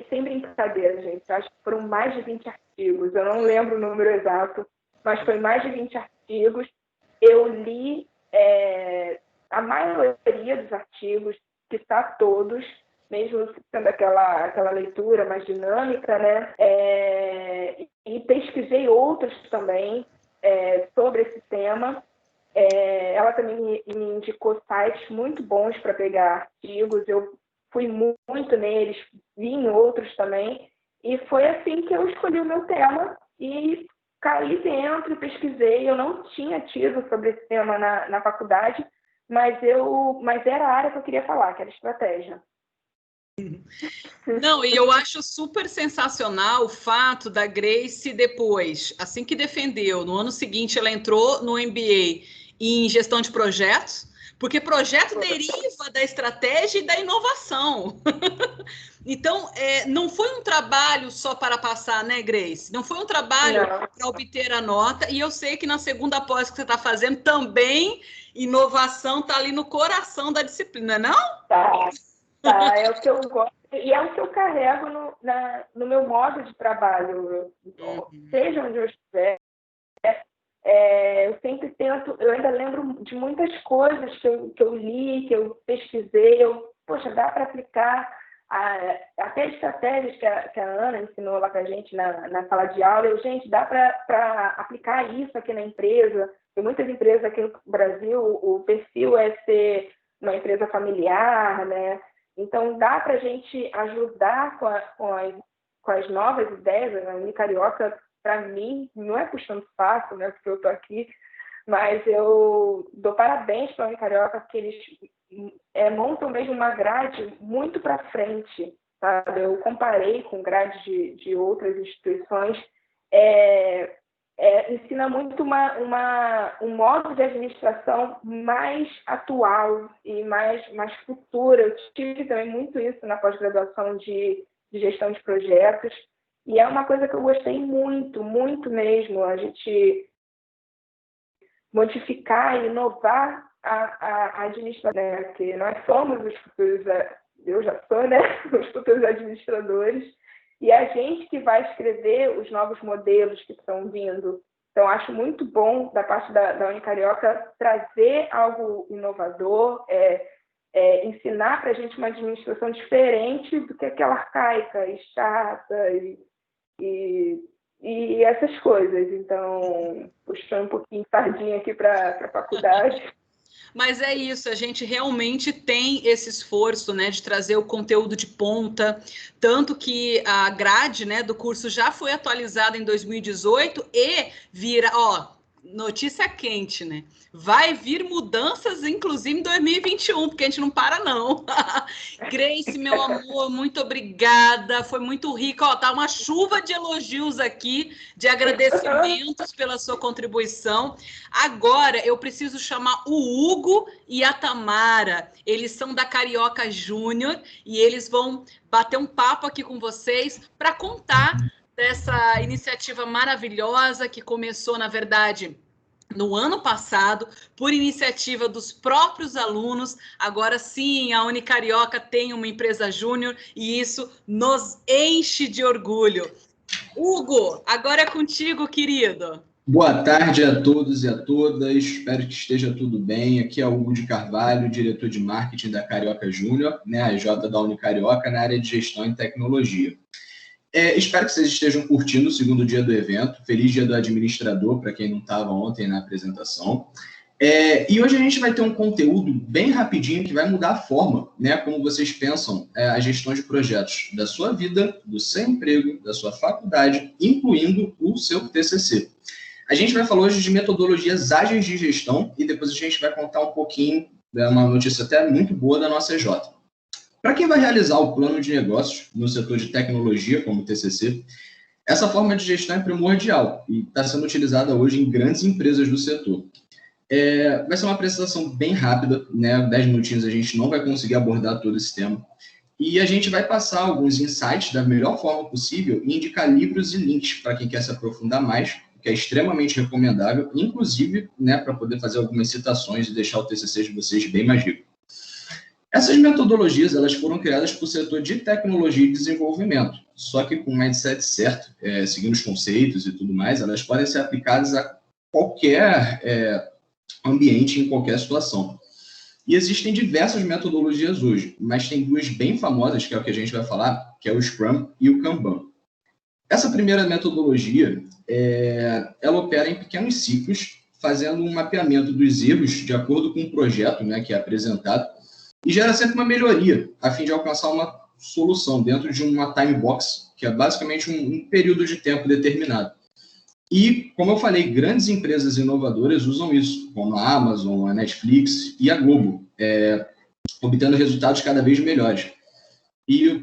sem brincadeira, gente, acho que foram mais de 20 artigos. Eu não lembro o número exato, mas foi mais de 20 artigos. Eu li a maioria dos artigos, que está todos, mesmo sendo aquela leitura mais dinâmica, né? E pesquisei outros também sobre esse tema. Ela também me indicou sites muito bons para pegar artigos. Eu fui muito neles, vi em outros também. E foi assim que eu escolhi o meu tema e caí dentro e pesquisei. Eu não tinha tido sobre esse tema na faculdade, mas era a área que eu queria falar, que era estratégia. Não, e eu acho super sensacional o fato da Grace depois, assim que defendeu, no ano seguinte ela entrou no MBA em gestão de projetos, porque projeto deriva da estratégia e da inovação. Então, não foi um trabalho só para passar, né, Grace? Não foi um trabalho para obter a nota, e eu sei que na segunda pós que você está fazendo também, inovação está ali no coração da disciplina, não? Tá, é o que eu gosto, e é o que eu carrego no meu modo de trabalho, seja onde eu estiver. Eu sempre tento, eu ainda lembro de muitas coisas que eu li, que eu pesquisei, poxa, dá para aplicar até estratégias que a Ana ensinou lá para a gente na sala de aula. Gente, dá para aplicar isso aqui na empresa. Tem muitas empresas aqui no Brasil, o perfil é ser uma empresa familiar, né? Então, dá para a gente ajudar com as novas ideias. A Unicarioca, para mim, não é puxando fácil, né, porque eu estou aqui, mas eu dou parabéns para a Unicarioca, porque eles montam mesmo uma grade muito para frente, sabe? Eu comparei com grades de outras instituições, ensina muito um modo de administração mais atual e mais futuro. Eu tive também muito isso na pós-graduação de gestão de projetos, e é uma coisa que eu gostei muito, muito mesmo, a gente modificar e inovar a administração, né? Que nós somos os futuros, eu já sou, né? Os futuros administradores, e a gente que vai escrever os novos modelos que estão vindo. Então, acho muito bom, da parte da Unicarioca, trazer algo inovador, ensinar para a gente uma administração diferente do que aquela arcaica e chata e essas coisas. Então, puxando um pouquinho sardinha aqui para a faculdade. Mas é isso, a gente realmente tem esse esforço, né, de trazer o conteúdo de ponta, tanto que a grade, né, do curso já foi atualizada em 2018 e vira, notícia quente, né? Vai vir mudanças, inclusive, em 2021, porque a gente não para, não. Grace, meu amor, muito obrigada. Foi muito rico. Tá uma chuva de elogios aqui, de agradecimentos pela sua contribuição. Agora, eu preciso chamar o Hugo e a Tamara. Eles são da Carioca Júnior e eles vão bater um papo aqui com vocês para contar dessa iniciativa maravilhosa que começou, na verdade, no ano passado, por iniciativa dos próprios alunos. Agora sim, a Unicarioca tem uma empresa júnior e isso nos enche de orgulho. Hugo, agora é contigo, querido. Boa tarde a todos e a todas, espero que esteja tudo bem. Aqui é o Hugo de Carvalho, diretor de marketing da Carioca Júnior, né, a J da Unicarioca, na área de gestão e tecnologia. Espero que vocês estejam curtindo o segundo dia do evento. Feliz dia do administrador, para quem não estava ontem na apresentação. E hoje a gente vai ter um conteúdo bem rapidinho que vai mudar a forma, né, como vocês pensam a gestão de projetos da sua vida, do seu emprego, da sua faculdade, incluindo o seu TCC. A gente vai falar hoje de metodologias ágeis de gestão e depois a gente vai contar um pouquinho, uma notícia até muito boa da nossa EJ. Para quem vai realizar o plano de negócios no setor de tecnologia, como o TCC, Essa forma de gestão é primordial e está sendo utilizada hoje em grandes empresas do setor. Vai ser uma apresentação bem rápida, né? 10 minutinhos a gente não vai conseguir abordar todo esse tema. E a gente vai passar alguns insights da melhor forma possível e indicar livros e links para quem quer se aprofundar mais, que é extremamente recomendável, inclusive, né, para poder fazer algumas citações e deixar o TCC de vocês bem mais rico. Essas metodologias elas foram criadas para o setor de tecnologia e desenvolvimento, só que com o mindset certo, seguindo os conceitos e tudo mais, elas podem ser aplicadas a qualquer ambiente, em qualquer situação. E existem diversas metodologias hoje, mas tem duas bem famosas, que é o que a gente vai falar, que é o Scrum e o Kanban. Essa primeira metodologia, ela opera em pequenos ciclos, fazendo um mapeamento dos erros de acordo com o projeto, né, que é apresentado, e gera sempre uma melhoria, a fim de alcançar uma solução dentro de uma time box, que é basicamente um período de tempo determinado. E, como eu falei, grandes empresas inovadoras usam isso, como a Amazon, a Netflix e a Globo, obtendo resultados cada vez melhores. E o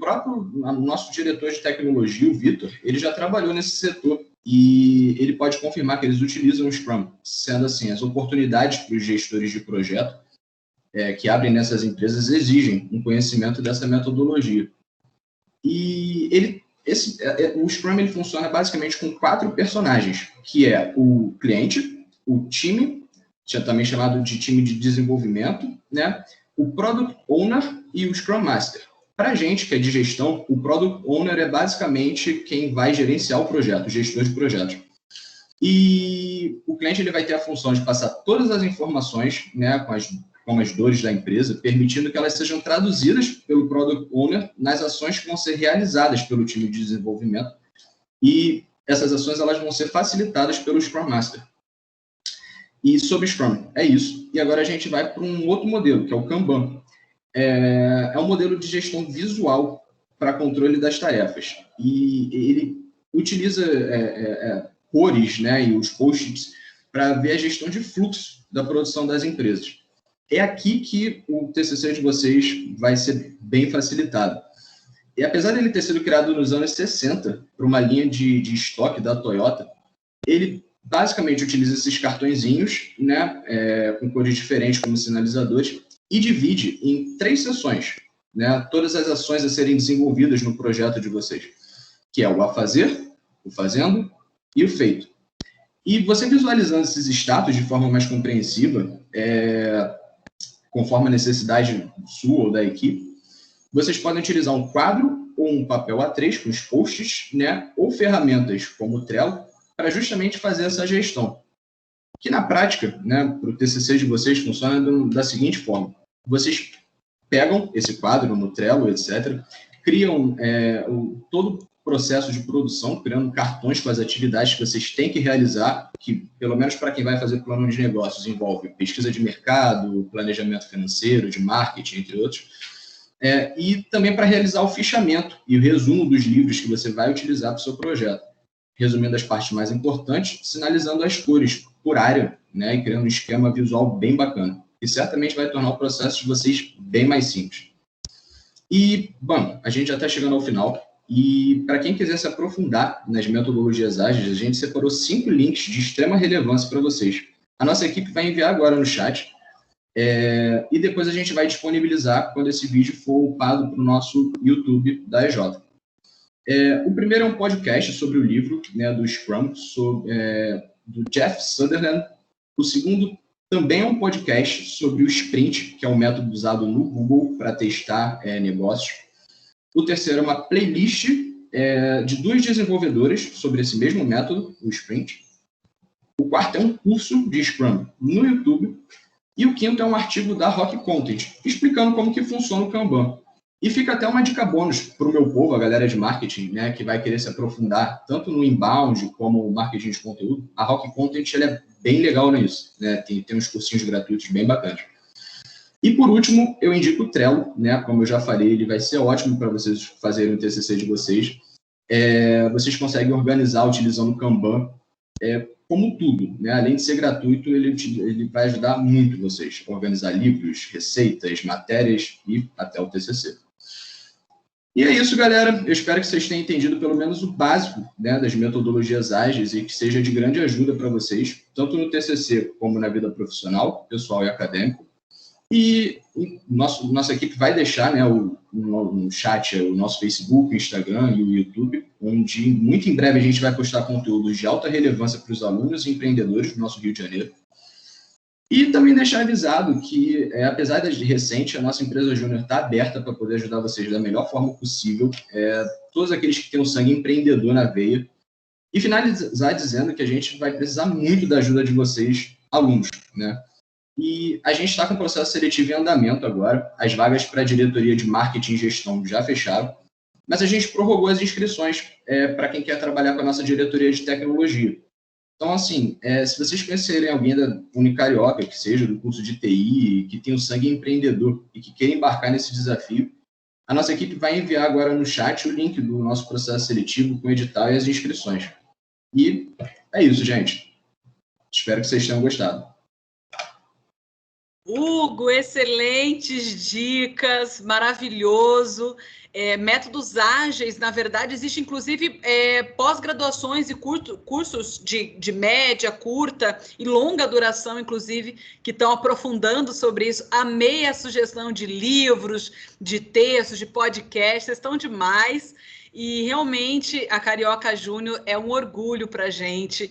nosso diretor de tecnologia, o Vitor, ele já trabalhou nesse setor e ele pode confirmar que eles utilizam o Scrum, sendo assim, as oportunidades para os gestores de projeto que abrem nessas empresas exigem um conhecimento dessa metodologia. E o Scrum ele funciona basicamente com 4 personagens, que é o cliente, o time, também chamado de time de desenvolvimento, né? O Product Owner e o Scrum Master. Para a gente, que é de gestão, o Product Owner é basicamente quem vai gerenciar o projeto, o gestor de projetos. E o cliente ele vai ter a função de passar todas as informações, né, com as dores da empresa, permitindo que elas sejam traduzidas pelo Product Owner nas ações que vão ser realizadas pelo time de desenvolvimento. E essas ações elas vão ser facilitadas pelo Scrum Master. E sobre Scrum, é isso. E agora a gente vai para um outro modelo, que é o Kanban. É um modelo de gestão visual para controle das tarefas. E ele utiliza cores, né, e os post-its para ver a gestão de fluxo da produção das empresas. É aqui que o TCC de vocês vai ser bem facilitado. E apesar de ele ter sido criado nos anos 60 para uma linha de estoque da Toyota, ele basicamente utiliza esses cartõezinhos, né, com cores diferentes como sinalizadores, e divide em 3 seções, né, todas as ações a serem desenvolvidas no projeto de vocês, que é o a fazer, o fazendo e o feito. E você visualizando esses status de forma mais compreensiva, conforme a necessidade sua ou da equipe, vocês podem utilizar um quadro ou um papel A3 com os posts, né, ou ferramentas como o Trello, para justamente fazer essa gestão. Que na prática, né, para o TCC de vocês, funciona da seguinte forma. Vocês pegam esse quadro no Trello, etc., criam todo o processo de produção, criando cartões com as atividades que vocês têm que realizar, que, pelo menos para quem vai fazer plano de negócios, envolve pesquisa de mercado, planejamento financeiro, de marketing, entre outros, e também para realizar o fichamento e o resumo dos livros que você vai utilizar para o seu projeto, resumindo as partes mais importantes, sinalizando as cores por área, né, e criando um esquema visual bem bacana, que certamente vai tornar o processo de vocês bem mais simples. E, bom, a gente já está chegando ao final. E para quem quiser se aprofundar nas metodologias ágeis, a gente separou 5 links de extrema relevância para vocês. A nossa equipe vai enviar agora no chat e depois a gente vai disponibilizar quando esse vídeo for upado para o nosso YouTube da EJ. O primeiro é um podcast sobre o livro, né, do Scrum, do Jeff Sutherland. O segundo também é um podcast sobre o Sprint, que é um método usado no Google para testar negócios. O terceiro é uma playlist de 2 desenvolvedores sobre esse mesmo método, o Sprint. O quarto é um curso de Scrum no YouTube. E o quinto é um artigo da Rock Content, explicando como que funciona o Kanban. E fica até uma dica bônus para o meu povo, a galera de marketing, né, que vai querer se aprofundar tanto no inbound como no marketing de conteúdo. A Rock Content ela é bem legal nisso, né? Tem uns cursinhos gratuitos bem bacanas. E, por último, eu indico o Trello, né? Como eu já falei, ele vai ser ótimo para vocês fazerem o TCC de vocês. Vocês conseguem organizar utilizando o Kanban como tudo, né? Além de ser gratuito, ele vai ajudar muito vocês a organizar livros, receitas, matérias e até o TCC. E é isso, galera. Eu espero que vocês tenham entendido pelo menos o básico, né, das metodologias ágeis e que seja de grande ajuda para vocês, tanto no TCC como na vida profissional, pessoal e acadêmico. E nossa equipe vai deixar, né, no chat o nosso Facebook, Instagram e o YouTube, onde muito em breve a gente vai postar conteúdos de alta relevância para os alunos e empreendedores do nosso Rio de Janeiro. E também deixar avisado que, apesar de recente, a nossa empresa Júnior está aberta para poder ajudar vocês da melhor forma possível, todos aqueles que têm o sangue empreendedor na veia. E finalizar dizendo que a gente vai precisar muito da ajuda de vocês, alunos, né? E a gente está com o processo seletivo em andamento agora. As vagas para a diretoria de marketing e gestão já fecharam, mas a gente prorrogou as inscrições para quem quer trabalhar com a nossa diretoria de tecnologia. Então, assim, se vocês conhecerem alguém da Unicarioca, que seja do curso de TI, que tem o sangue empreendedor e que queira embarcar nesse desafio, a nossa equipe vai enviar agora no chat o link do nosso processo seletivo com o edital e as inscrições. E é isso, gente. Espero que vocês tenham gostado. Hugo, excelentes dicas, maravilhoso. Métodos ágeis, na verdade, existe inclusive pós-graduações e cursos de média, curta e longa duração, inclusive, que estão aprofundando sobre isso. Amei a sugestão de livros, de textos, de podcasts, vocês estão demais. E realmente a Carioca Júnior é um orgulho para a gente.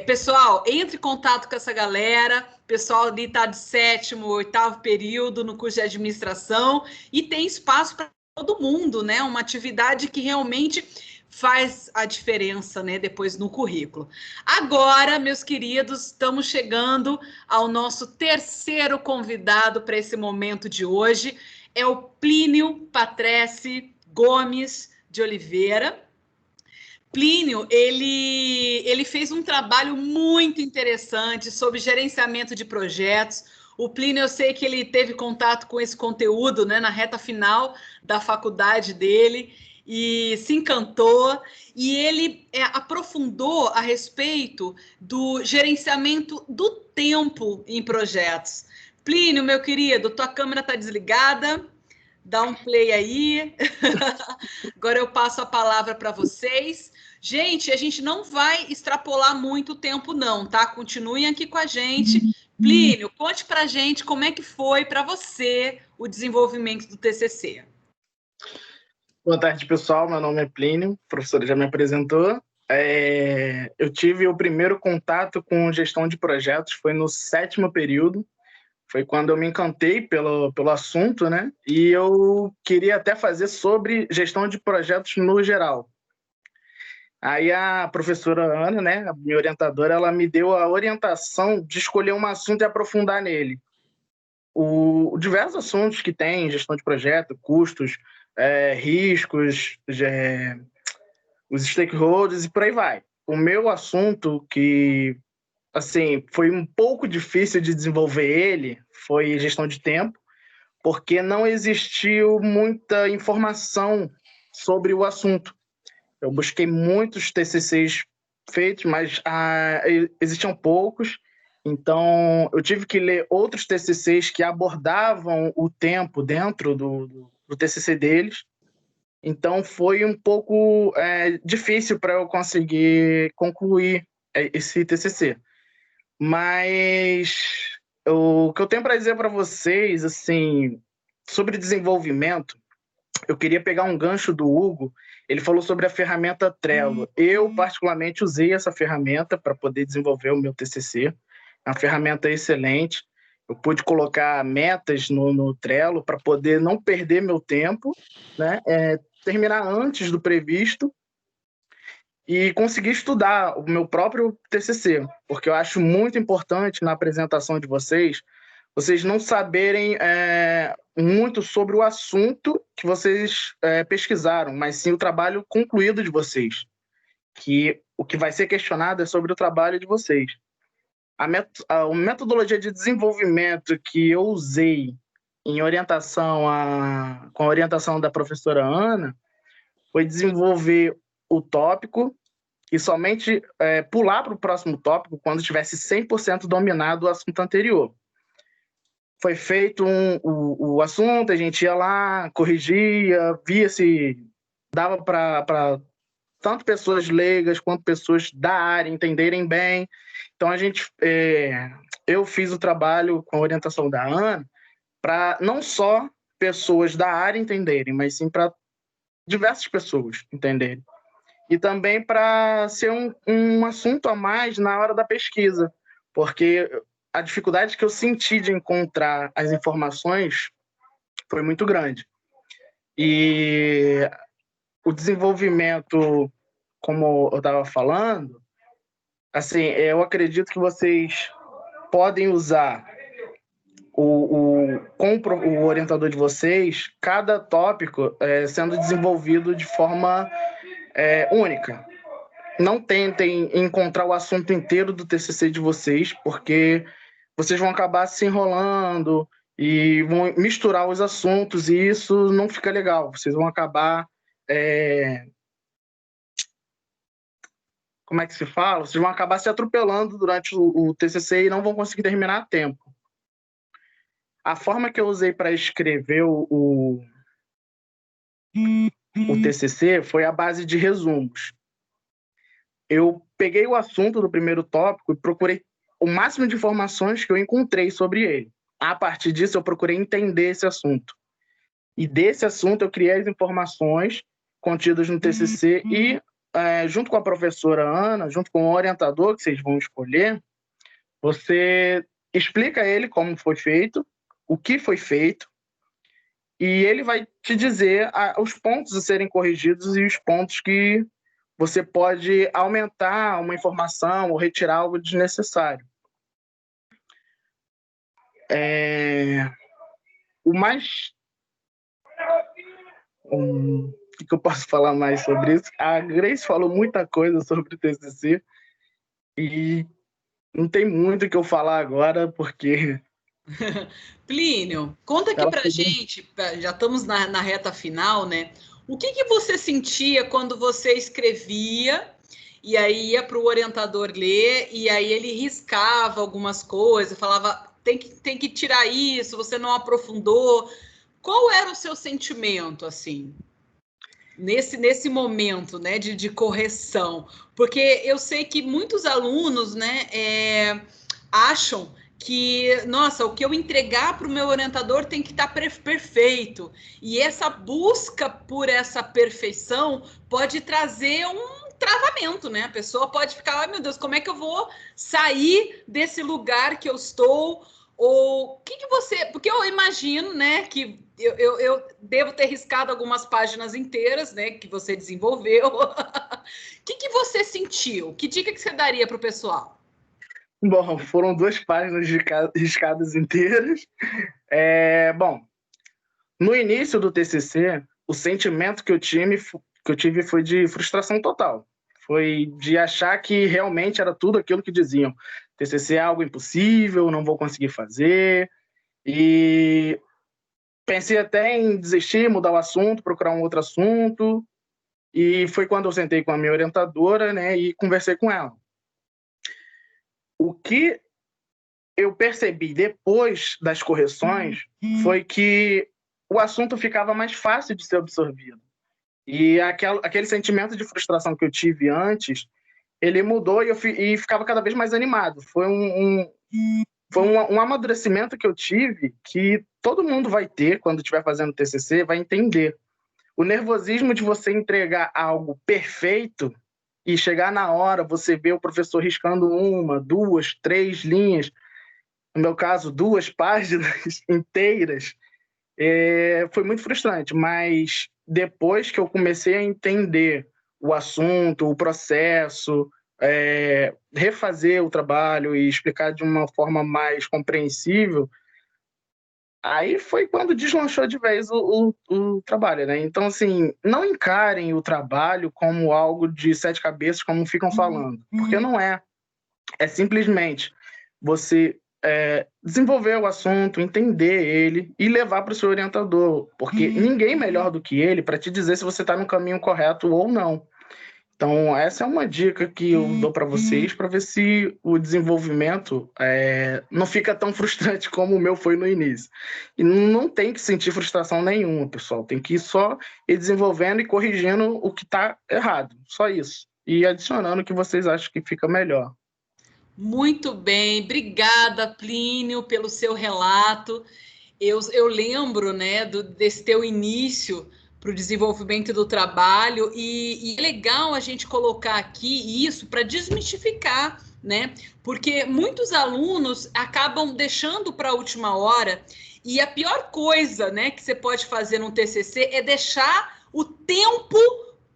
Pessoal, entre em contato com essa galera. O pessoal ali está de 7º, 8º período no curso de administração e tem espaço para todo mundo, né? Uma atividade que realmente faz a diferença, né? Depois no currículo. Agora, meus queridos, estamos chegando ao nosso terceiro convidado para esse momento de hoje. É o Plínio Patrese Gomes de Oliveira. Plínio, ele fez um trabalho muito interessante sobre gerenciamento de projetos. O Plínio, eu sei que ele teve contato com esse conteúdo, né, na reta final da faculdade dele e se encantou. E ele aprofundou a respeito do gerenciamento do tempo em projetos. Plínio, meu querido, tua câmera está desligada. Dá um play aí. Agora eu passo a palavra para vocês. Gente, a gente não vai extrapolar muito o tempo não, tá? Continuem aqui com a gente. Plínio, conte para a gente como é que foi para você o desenvolvimento do TCC. Boa tarde, pessoal. Meu nome é Plínio, a professora já me apresentou. Eu tive o primeiro contato com gestão de projetos, foi no 7º período. Foi quando eu me encantei pelo assunto, né? E eu queria até fazer sobre gestão de projetos no geral. Aí a professora Ana, né, a minha orientadora, ela me deu a orientação de escolher um assunto e aprofundar nele. Diversos assuntos que tem, gestão de projeto, custos, riscos, os stakeholders e por aí vai. O meu assunto que, assim, foi um pouco difícil de desenvolver ele, foi gestão de tempo, porque não existiu muita informação sobre o assunto. Eu busquei muitos TCCs feitos, mas existiam poucos, então eu tive que ler outros TCCs que abordavam o tempo dentro do TCC deles, então foi um pouco difícil para eu conseguir concluir esse TCC. Mas o que eu tenho para dizer para vocês, assim, sobre desenvolvimento, eu queria pegar um gancho do Hugo. Ele falou sobre a ferramenta Trello. Eu, particularmente, usei essa ferramenta para poder desenvolver o meu TCC. É uma ferramenta excelente. Eu pude colocar metas no Trello para poder não perder meu tempo, né? Terminar antes do previsto e conseguir estudar o meu próprio TCC, porque eu acho muito importante na apresentação de vocês não saberem muito sobre o assunto que vocês pesquisaram, mas sim o trabalho concluído de vocês, que o que vai ser questionado é sobre o trabalho de vocês. A metodologia de desenvolvimento que eu usei em orientação com a orientação da professora Ana foi desenvolver o tópico e somente pular para o próximo tópico quando tivesse 100% dominado o assunto anterior. foi feito o assunto, a gente ia lá, corrigia, via se dava para tanto pessoas leigas quanto pessoas da área entenderem bem. Então, eu fiz o trabalho com a orientação da Ana para não só pessoas da área entenderem, mas sim para diversas pessoas entenderem. E também para ser um assunto a mais na hora da pesquisa, porque a dificuldade que eu senti de encontrar as informações foi muito grande. E o desenvolvimento, como eu estava falando, assim, eu acredito que vocês podem usar com o orientador de vocês, cada tópico sendo desenvolvido de forma única. Não tentem encontrar o assunto inteiro do TCC de vocês, porque vocês vão acabar se enrolando e vão misturar os assuntos, e isso não fica legal. Vocês vão acabar... Como é que se fala? Vocês vão acabar se atropelando durante o TCC e não vão conseguir terminar a tempo. A forma que eu usei para escrever o TCC foi a base de resumos. Eu peguei o assunto do primeiro tópico e procurei o máximo de informações que eu encontrei sobre ele. A partir disso, eu procurei entender esse assunto. E desse assunto, eu criei as informações contidas no TCC e, junto com a professora Ana, junto com o orientador que vocês vão escolher, você explica a ele como foi feito, o que foi feito, e ele vai te dizer os pontos a serem corrigidos e os pontos que você pode aumentar uma informação ou retirar algo desnecessário. O que eu posso falar mais sobre isso? A Grace falou muita coisa sobre o TCC e não tem muito o que eu falar agora, porque... Plínio, conta aqui pra gente, já estamos na reta final, né? O que você sentia quando você escrevia e aí ia para o orientador ler e aí ele riscava algumas coisas, falava, tem que tirar isso, você não aprofundou. Qual era o seu sentimento, assim, nesse momento, né, de correção? Porque eu sei que muitos alunos, né, acham que, nossa, o que eu entregar para o meu orientador tem que estar perfeito. E essa busca por essa perfeição pode trazer um travamento, né? A pessoa pode ficar, ai meu Deus, como é que eu vou sair desse lugar que eu estou? Ou o que você... Porque eu imagino, né, que eu devo ter riscado algumas páginas inteiras, né, que você desenvolveu. O que você sentiu? Que dica que você daria para o pessoal? Bom, foram 2 páginas riscadas inteiras. Bom, no início do TCC, o sentimento que eu tive foi de frustração total. Foi de achar que realmente era tudo aquilo que diziam. TCC é algo impossível, não vou conseguir fazer. E pensei até em desistir, mudar o assunto, procurar um outro assunto. E foi quando eu sentei com a minha orientadora, né, e conversei com ela. O que eu percebi depois das correções foi que o assunto ficava mais fácil de ser absorvido. E aquele sentimento de frustração que eu tive antes, ele mudou e ficava cada vez mais animado. Foi um amadurecimento que eu tive que todo mundo vai ter quando estiver fazendo TCC, vai entender. O nervosismo de você entregar algo perfeito e chegar na hora, você vê o professor riscando 1, 2, 3 linhas, no meu caso, 2 páginas inteiras, foi muito frustrante. Mas depois que eu comecei a entender o assunto, o processo, refazer o trabalho e explicar de uma forma mais compreensível, aí foi quando deslanchou de vez o trabalho, né? Então, assim, não encarem o trabalho como algo de 7 cabeças, como ficam falando. Porque não é. É simplesmente você desenvolver o assunto, entender ele e levar para o seu orientador. Porque ninguém melhor do que ele para te dizer se você está no caminho correto ou não. Então, essa é uma dica que eu dou para vocês, para ver se o desenvolvimento não fica tão frustrante como o meu foi no início. E não tem que sentir frustração nenhuma, pessoal. Tem que ir só ir desenvolvendo e corrigindo o que está errado. Só isso. E adicionando o que vocês acham que fica melhor. Muito bem. Obrigada, Plínio, pelo seu relato. Eu lembro, né, desse teu início para o desenvolvimento do trabalho e é legal a gente colocar aqui isso para desmistificar, né? Porque muitos alunos acabam deixando para a última hora e a pior coisa, né, que você pode fazer no TCC é deixar o tempo,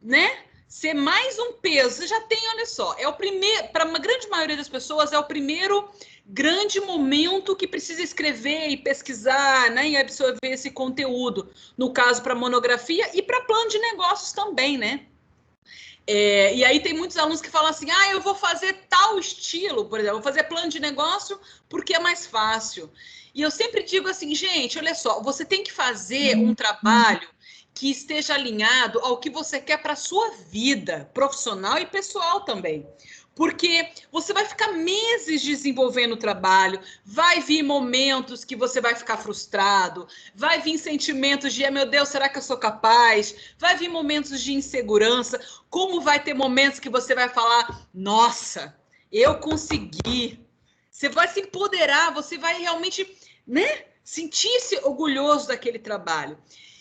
né, ser mais um peso. Você já tem, olha só, é o primeiro, para uma grande maioria das pessoas é o primeiro grande momento que precisa escrever e pesquisar, né, e absorver esse conteúdo, no caso para monografia e para plano de negócios também, né? E aí tem muitos alunos que falam assim, eu vou fazer tal estilo, por exemplo, vou fazer plano de negócio porque é mais fácil. E eu sempre digo assim, gente, olha só, você tem que fazer um trabalho que esteja alinhado ao que você quer para a sua vida profissional e pessoal também. Porque você vai ficar meses desenvolvendo o trabalho, vai vir momentos que você vai ficar frustrado, vai vir sentimentos de, meu Deus, será que eu sou capaz? Vai vir momentos de insegurança, como vai ter momentos que você vai falar, nossa, eu consegui. Você vai se empoderar, você vai realmente, né, sentir-se orgulhoso daquele trabalho.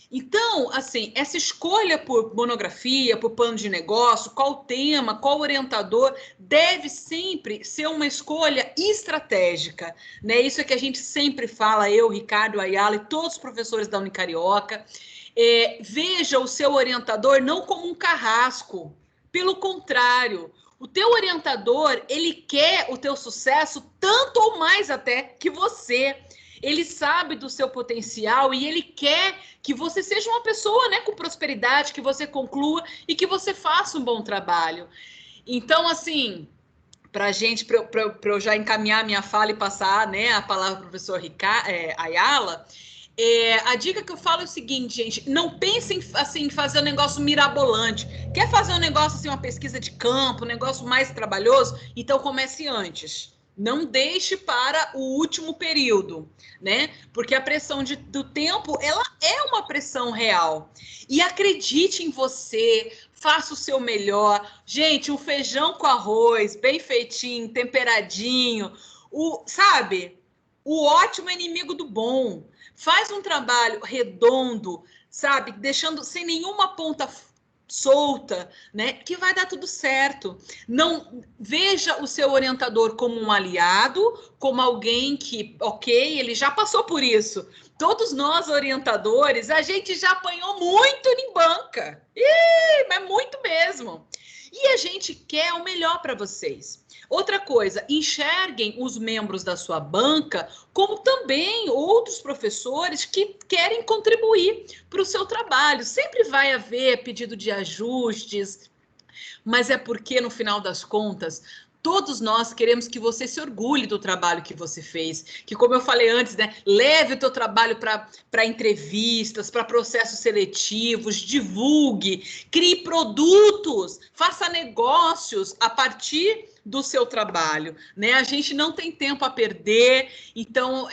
Então, assim, essa escolha por monografia, por plano de negócio, qual tema, qual orientador, deve sempre ser uma escolha estratégica, né? Isso é que a gente sempre fala, eu, Ricardo Ayala e todos os professores da Unicarioca. Veja o seu orientador não como um carrasco, pelo contrário, o teu orientador, ele quer o teu sucesso tanto ou mais até que você. Ele sabe do seu potencial e ele quer que você seja uma pessoa, né, com prosperidade, que você conclua e que você faça um bom trabalho. Então, assim, para eu já encaminhar minha fala e passar, né, a palavra para o professor Ayala, a dica que eu falo é o seguinte, gente, não pensem assim, em fazer um negócio mirabolante. Quer fazer um negócio, assim, uma pesquisa de campo, um negócio mais trabalhoso? Então comece antes. Não deixe para o último período, né? Porque a pressão do tempo, ela é uma pressão real. E acredite em você, faça o seu melhor. Gente, o feijão com arroz, bem feitinho, temperadinho, sabe? O ótimo é inimigo do bom. Faz um trabalho redondo, sabe? Deixando sem nenhuma ponta solta, né? Que vai dar tudo certo. Não veja o seu orientador como um aliado, como alguém que, ok, ele já passou por isso. Todos nós orientadores, a gente já apanhou muito em banca. Mas muito mesmo. E a gente quer o melhor para vocês. Outra coisa, enxerguem os membros da sua banca como também outros professores que querem contribuir para o seu trabalho. Sempre vai haver pedido de ajustes, mas é porque, no final das contas, todos nós queremos que você se orgulhe do trabalho que você fez, que, como eu falei antes, né, leve o teu trabalho para entrevistas, para processos seletivos, divulgue, crie produtos, faça negócios a partir do seu trabalho, né? A gente não tem tempo a perder, então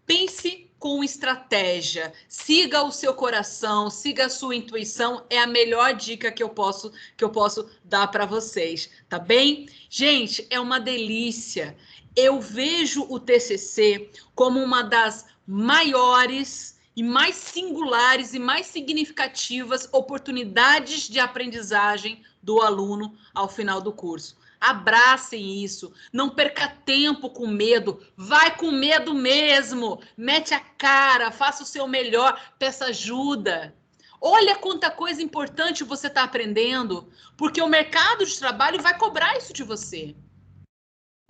pense com estratégia, siga o seu coração, siga a sua intuição, é a melhor dica que eu posso dar para vocês, tá bem? Gente, é uma delícia. Eu vejo o TCC como uma das maiores e mais singulares e mais significativas oportunidades de aprendizagem do aluno ao final do curso. Abracem isso, não perca tempo com medo, vai com medo mesmo, mete a cara, faça o seu melhor, peça ajuda. Olha quanta coisa importante você está aprendendo, porque o mercado de trabalho vai cobrar isso de você.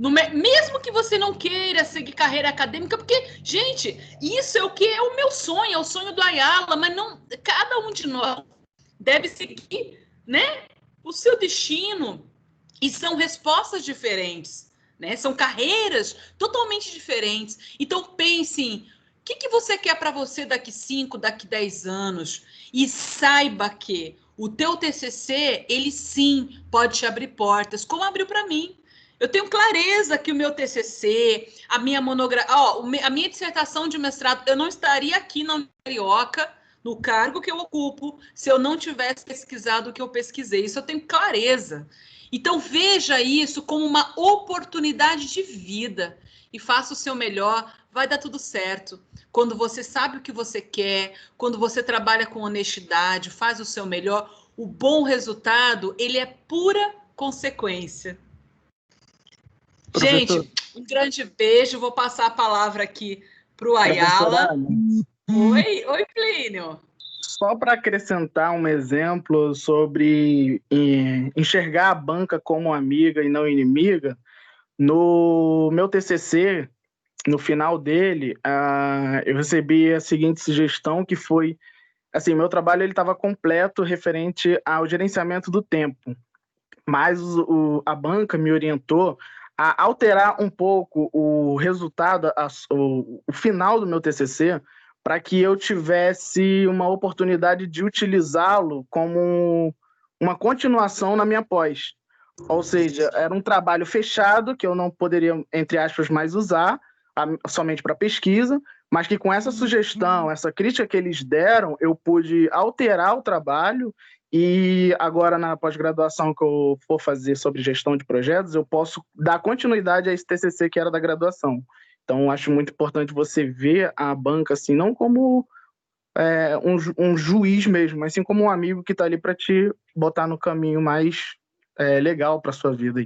Mesmo que você não queira seguir carreira acadêmica, porque, gente, isso é o que é o meu sonho, é o sonho do Ayala, mas não, cada um de nós deve seguir, né, o seu destino. E são respostas diferentes, né? São carreiras totalmente diferentes. Então, pense em o que você quer para você daqui 5, daqui 10 anos. E saiba que O teu TCC, ele sim pode te abrir portas, como abriu para mim. Eu tenho clareza que o meu TCC, a minha monografia, a minha dissertação de mestrado, eu não estaria aqui na Carioca, no cargo que eu ocupo, se eu não tivesse pesquisado o que eu pesquisei. Isso eu tenho clareza. Então, veja isso como uma oportunidade de vida e faça o seu melhor, vai dar tudo certo. Quando você sabe o que você quer, quando você trabalha com honestidade, faz o seu melhor, o bom resultado, ele é pura consequência. Professor. Gente, um grande beijo. Vou passar a palavra aqui para o Ayala. Oi, Plínio. Só para acrescentar um exemplo sobre enxergar a banca como amiga e não inimiga, no meu TCC, no final dele, eu recebi a seguinte sugestão, que foi, assim, meu trabalho estava completo referente ao gerenciamento do tempo, mas a banca me orientou a alterar um pouco o resultado, o final do meu TCC, para que eu tivesse uma oportunidade de utilizá-lo como uma continuação na minha pós. Ou seja, era um trabalho fechado que eu não poderia, entre aspas, mais usar, somente para pesquisa, mas que com essa sugestão, essa crítica que eles deram, eu pude alterar o trabalho e agora na pós-graduação que eu for fazer sobre gestão de projetos, eu posso dar continuidade a esse TCC que era da graduação. Então, acho muito importante você ver a banca assim, não como um juiz mesmo, mas sim como um amigo que está ali para te botar no caminho mais legal para sua vida.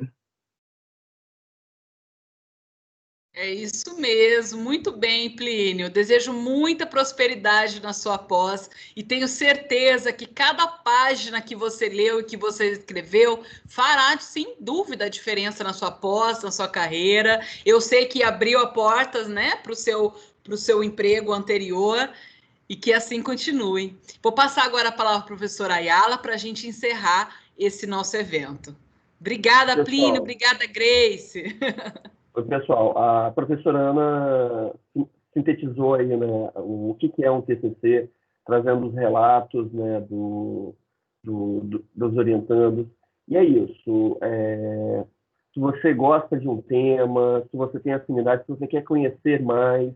É isso mesmo, muito bem, Plínio. Desejo muita prosperidade na sua pós e tenho certeza que cada página que você leu e que você escreveu fará, sem dúvida, a diferença na sua pós, na sua carreira. Eu sei que abriu a portas, né, para o seu emprego anterior e que assim continue. Vou passar agora a palavra para o professor Ayala para a gente encerrar esse nosso evento. Obrigada, Plínio. Obrigada, Grace. Oi, pessoal. A professora Ana sintetizou aí, né, o que é um TCC, trazendo os relatos, né, dos orientandos. E é isso. Se você gosta de um tema, se você tem afinidade, se você quer conhecer mais,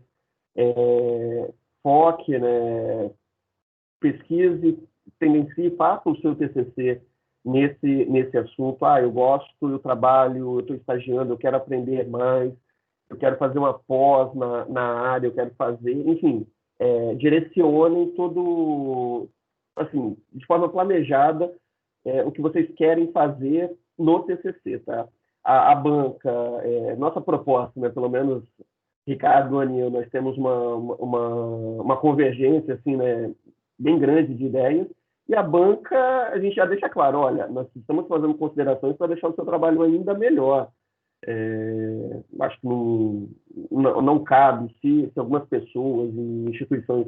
foque, né, pesquise, tendencie, faça o seu TCC nesse assunto. Eu gosto, eu trabalho, eu estou estagiando, eu quero aprender mais, eu quero fazer uma pós na área, eu quero fazer, enfim, direcionem todo, assim, de forma planejada, o que vocês querem fazer no TCC, tá? A banca, nossa proposta, né, pelo menos Ricardo, Aninha, nós temos uma convergência, assim, né, bem grande de ideias. E a banca, a gente já deixa claro, olha, nós estamos fazendo considerações para deixar o seu trabalho ainda melhor. Acho que não cabe, se algumas pessoas e instituições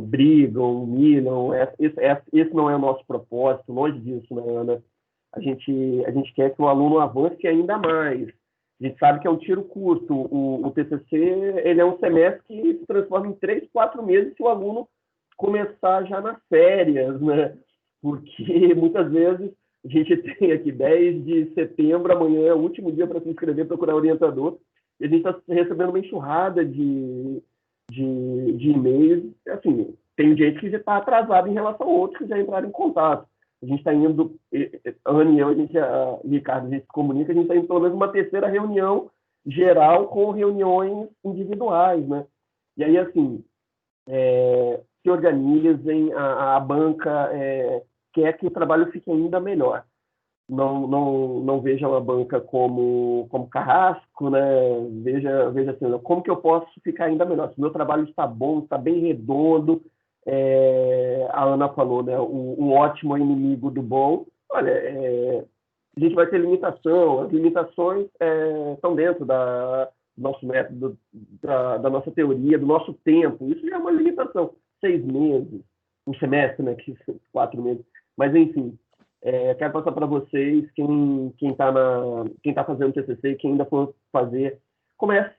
brigam, humilham, esse não é o nosso propósito, longe disso, né, Ana? A gente quer que o aluno avance ainda mais. A gente sabe que é um tiro curto. O TCC, ele é um semestre que se transforma em 3, 4 meses se o aluno começar já nas férias, né? Porque muitas vezes a gente tem aqui 10 de setembro, amanhã é o último dia para se inscrever, procurar orientador, e a gente está recebendo uma enxurrada de e-mails. Assim, tem gente que já está atrasada em relação a outros que já entraram em contato. A gente está indo, Ana e eu, Ricardo, a gente se comunica, a gente está indo pelo menos uma terceira reunião geral com reuniões individuais, né? E aí, assim, se organizem, a banca quer que o trabalho fique ainda melhor. Não vejam a banca como carrasco, né? Veja assim, como que eu posso ficar ainda melhor? Se o meu trabalho está bom, está bem redondo, a Ana falou, né? O ótimo é inimigo do bom. Olha, a gente vai ter limitação, as limitações estão dentro do nosso método, da nossa teoria, do nosso tempo. Isso já é uma limitação. 6 meses, um semestre, né? 4 meses. Mas, enfim, quero passar para vocês, quem está fazendo TCC e quem ainda for fazer, comece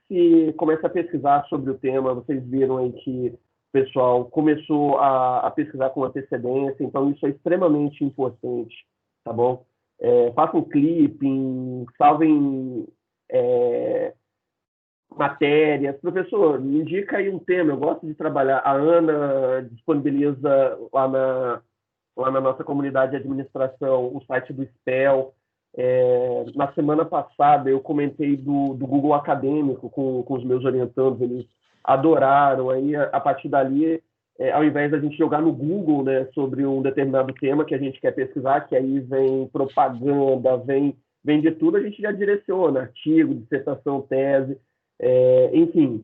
a pesquisar sobre o tema. Vocês viram aí que o pessoal começou a pesquisar com antecedência, então isso é extremamente importante, tá bom? Façam clipping, salvem matérias. Professor, me indica aí um tema, eu gosto de trabalhar. A Ana disponibiliza lá na nossa comunidade de administração o site do SPEL. Na semana passada eu comentei do Google Acadêmico com os meus orientandos, eles adoraram. Aí, a partir dali, ao invés da gente jogar no Google, né, sobre um determinado tema que a gente quer pesquisar, que aí vem propaganda, vem de tudo, a gente já direciona artigo, dissertação, tese, enfim.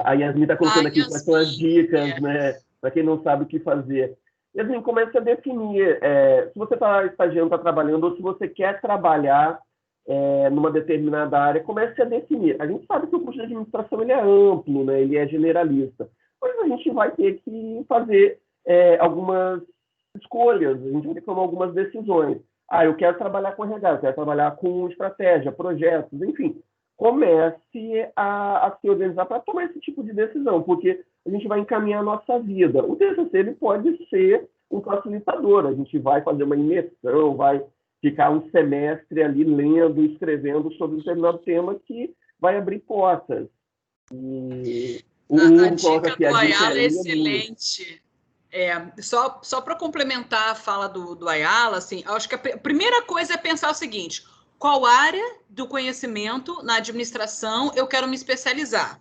A Yasmin está colocando aqui quais são as dicas, né, para quem não sabe o que fazer. Yasmin, comece a definir se você está estagiando, está trabalhando, ou se você quer trabalhar numa determinada área, comece a definir. A gente sabe que o curso de administração ele é amplo, né, ele é generalista, mas a gente vai ter que fazer algumas escolhas, a gente vai ter que tomar algumas decisões. Eu quero trabalhar com RH, eu quero trabalhar com estratégia, projetos, enfim. Comece a se organizar para tomar esse tipo de decisão, porque a gente vai encaminhar a nossa vida. O TCC ele pode ser um facilitador, a gente vai fazer uma imersão, vai ficar um semestre ali lendo, escrevendo sobre um determinado tema que vai abrir portas. E a dica do Ayala é excelente. Só para complementar a fala do Ayala, assim, acho que a primeira coisa é pensar o seguinte: qual área do conhecimento na administração eu quero me especializar?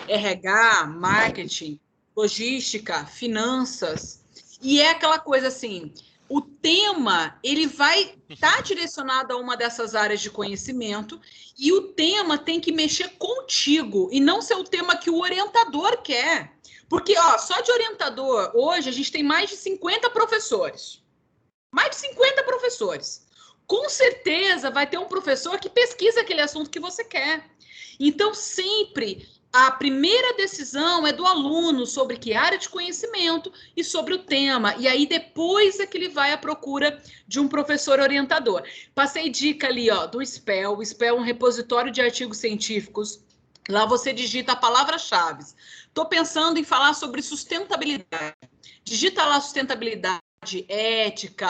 RH, marketing, logística, finanças. E é aquela coisa assim, o tema ele vai estar direcionado a uma dessas áreas de conhecimento e o tema tem que mexer contigo e não ser o tema que o orientador quer. Porque, só de orientador, hoje a gente tem mais de 50 professores. Mais de 50 professores. Com certeza vai ter um professor que pesquisa aquele assunto que você quer. Então, sempre a primeira decisão é do aluno sobre que área de conhecimento e sobre o tema. E aí, depois é que ele vai à procura de um professor orientador. Passei dica ali, do SPEL. O SPEL é um repositório de artigos científicos. Lá você digita a palavra-chave. Estou pensando em falar sobre sustentabilidade. Digita lá sustentabilidade, ética,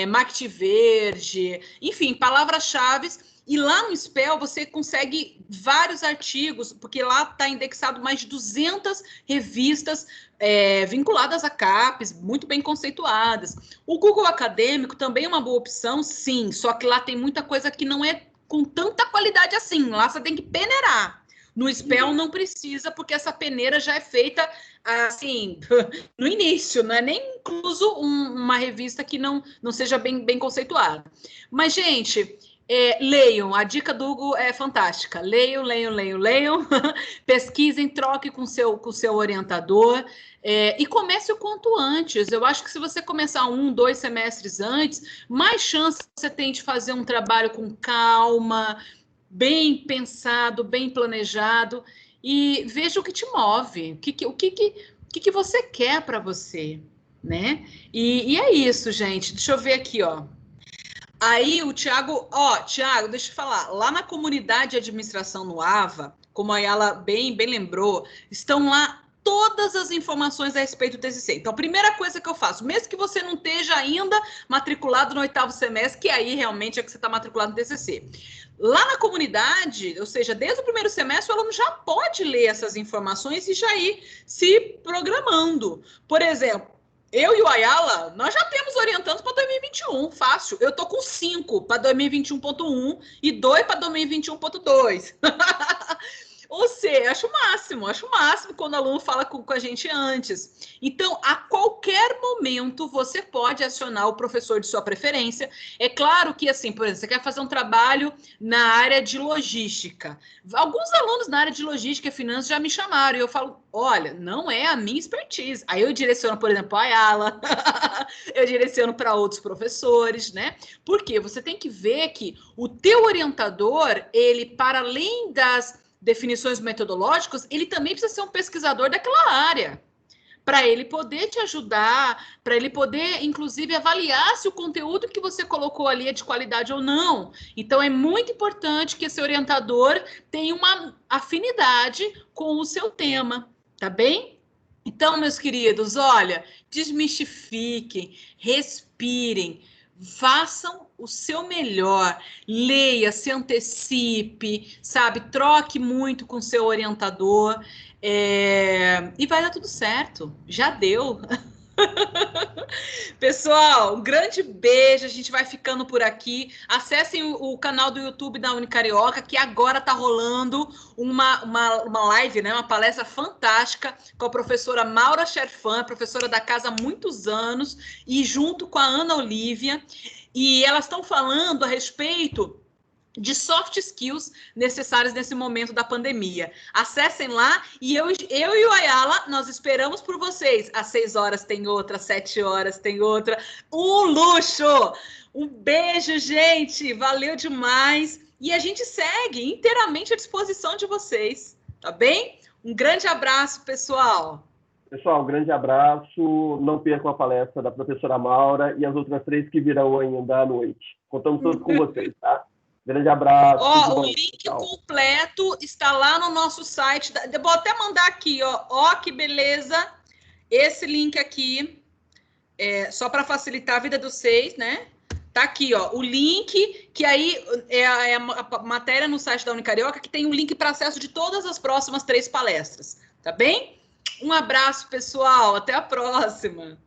marketing verde, enfim, palavras-chave. E lá no SPEL você consegue vários artigos, porque lá está indexado mais de 200 revistas vinculadas a CAPES, muito bem conceituadas. O Google Acadêmico também é uma boa opção, sim, só que lá tem muita coisa que não é com tanta qualidade assim. Lá você tem que peneirar. No SPEL não precisa, porque essa peneira já é feita assim, no início, não é nem incluso uma revista que não seja bem conceituada. Mas, gente, leiam, a dica do Hugo é fantástica. Leiam. Pesquisem, troquem com seu orientador e comece o quanto antes. Eu acho que se você começar 2 semestres antes, mais chance você tem de fazer um trabalho com calma, bem pensado, bem planejado, e veja o que te move, o que você quer para você, né? E é isso, gente. Deixa eu ver aqui, Aí o Thiago, Thiago, deixa eu falar, lá na comunidade de administração no AVA, como a Ayala bem lembrou, estão lá todas as informações a respeito do TCC. Então, a primeira coisa que eu faço, mesmo que você não esteja ainda matriculado no 8º semestre, que aí realmente é que você está matriculado no TCC. Lá na comunidade, ou seja, desde o primeiro semestre, o aluno já pode ler essas informações e já ir se programando. Por exemplo, eu e o Ayala, nós já temos orientandos para 2021, fácil. Eu tô com 5 para 2021.1 e 2 para 2021.2. Ou seja, acho o máximo quando o aluno fala com a gente antes. Então, a qualquer momento, você pode acionar o professor de sua preferência. É claro que, assim, por exemplo, você quer fazer um trabalho na área de logística. Alguns alunos na área de logística e finanças já me chamaram e eu falo, olha, não é a minha expertise. Aí eu direciono, por exemplo, a Ayala, eu direciono para outros professores, né? Porque você tem que ver que o teu orientador, ele, para além das definições metodológicas, ele também precisa ser um pesquisador daquela área, para ele poder te ajudar, para ele poder, inclusive, avaliar se o conteúdo que você colocou ali é de qualidade ou não. Então, é muito importante que esse orientador tenha uma afinidade com o seu tema, Tá bem? Então, meus queridos, olha, desmistifiquem, respirem, façam o seu melhor, leia, se antecipe, sabe? Troque muito com seu orientador e vai dar tudo certo. Já deu. Pessoal, um grande beijo, a gente vai ficando por aqui. Acessem o canal do YouTube da Unicarioca, que agora está rolando uma live, né, uma palestra fantástica com a professora Maura Scherfan, professora da casa há muitos anos, e junto com a Ana Olívia, e elas estão falando a respeito de soft skills necessários nesse momento da pandemia. Acessem lá e eu e o Ayala, nós esperamos por vocês. Às 6 horas tem outra, às 7 horas tem outra. Um luxo! Um beijo, gente! Valeu demais! E a gente segue inteiramente à disposição de vocês, tá bem? Um grande abraço, pessoal! Pessoal, um grande abraço. Não percam a palestra da professora Maura e as outras 3 que virão ainda à noite. Contamos todos com vocês, tá? Grande abraço. Ó, o link completo está lá no nosso site. Eu vou até mandar aqui, ó. Ó, que beleza. Esse link aqui, só para facilitar a vida de vocês, né? Tá aqui, ó, o link, que aí é a matéria no site da Unicarioca, que tem um link para acesso de todas as próximas 3 palestras, tá bem? Um abraço, pessoal. Até a próxima.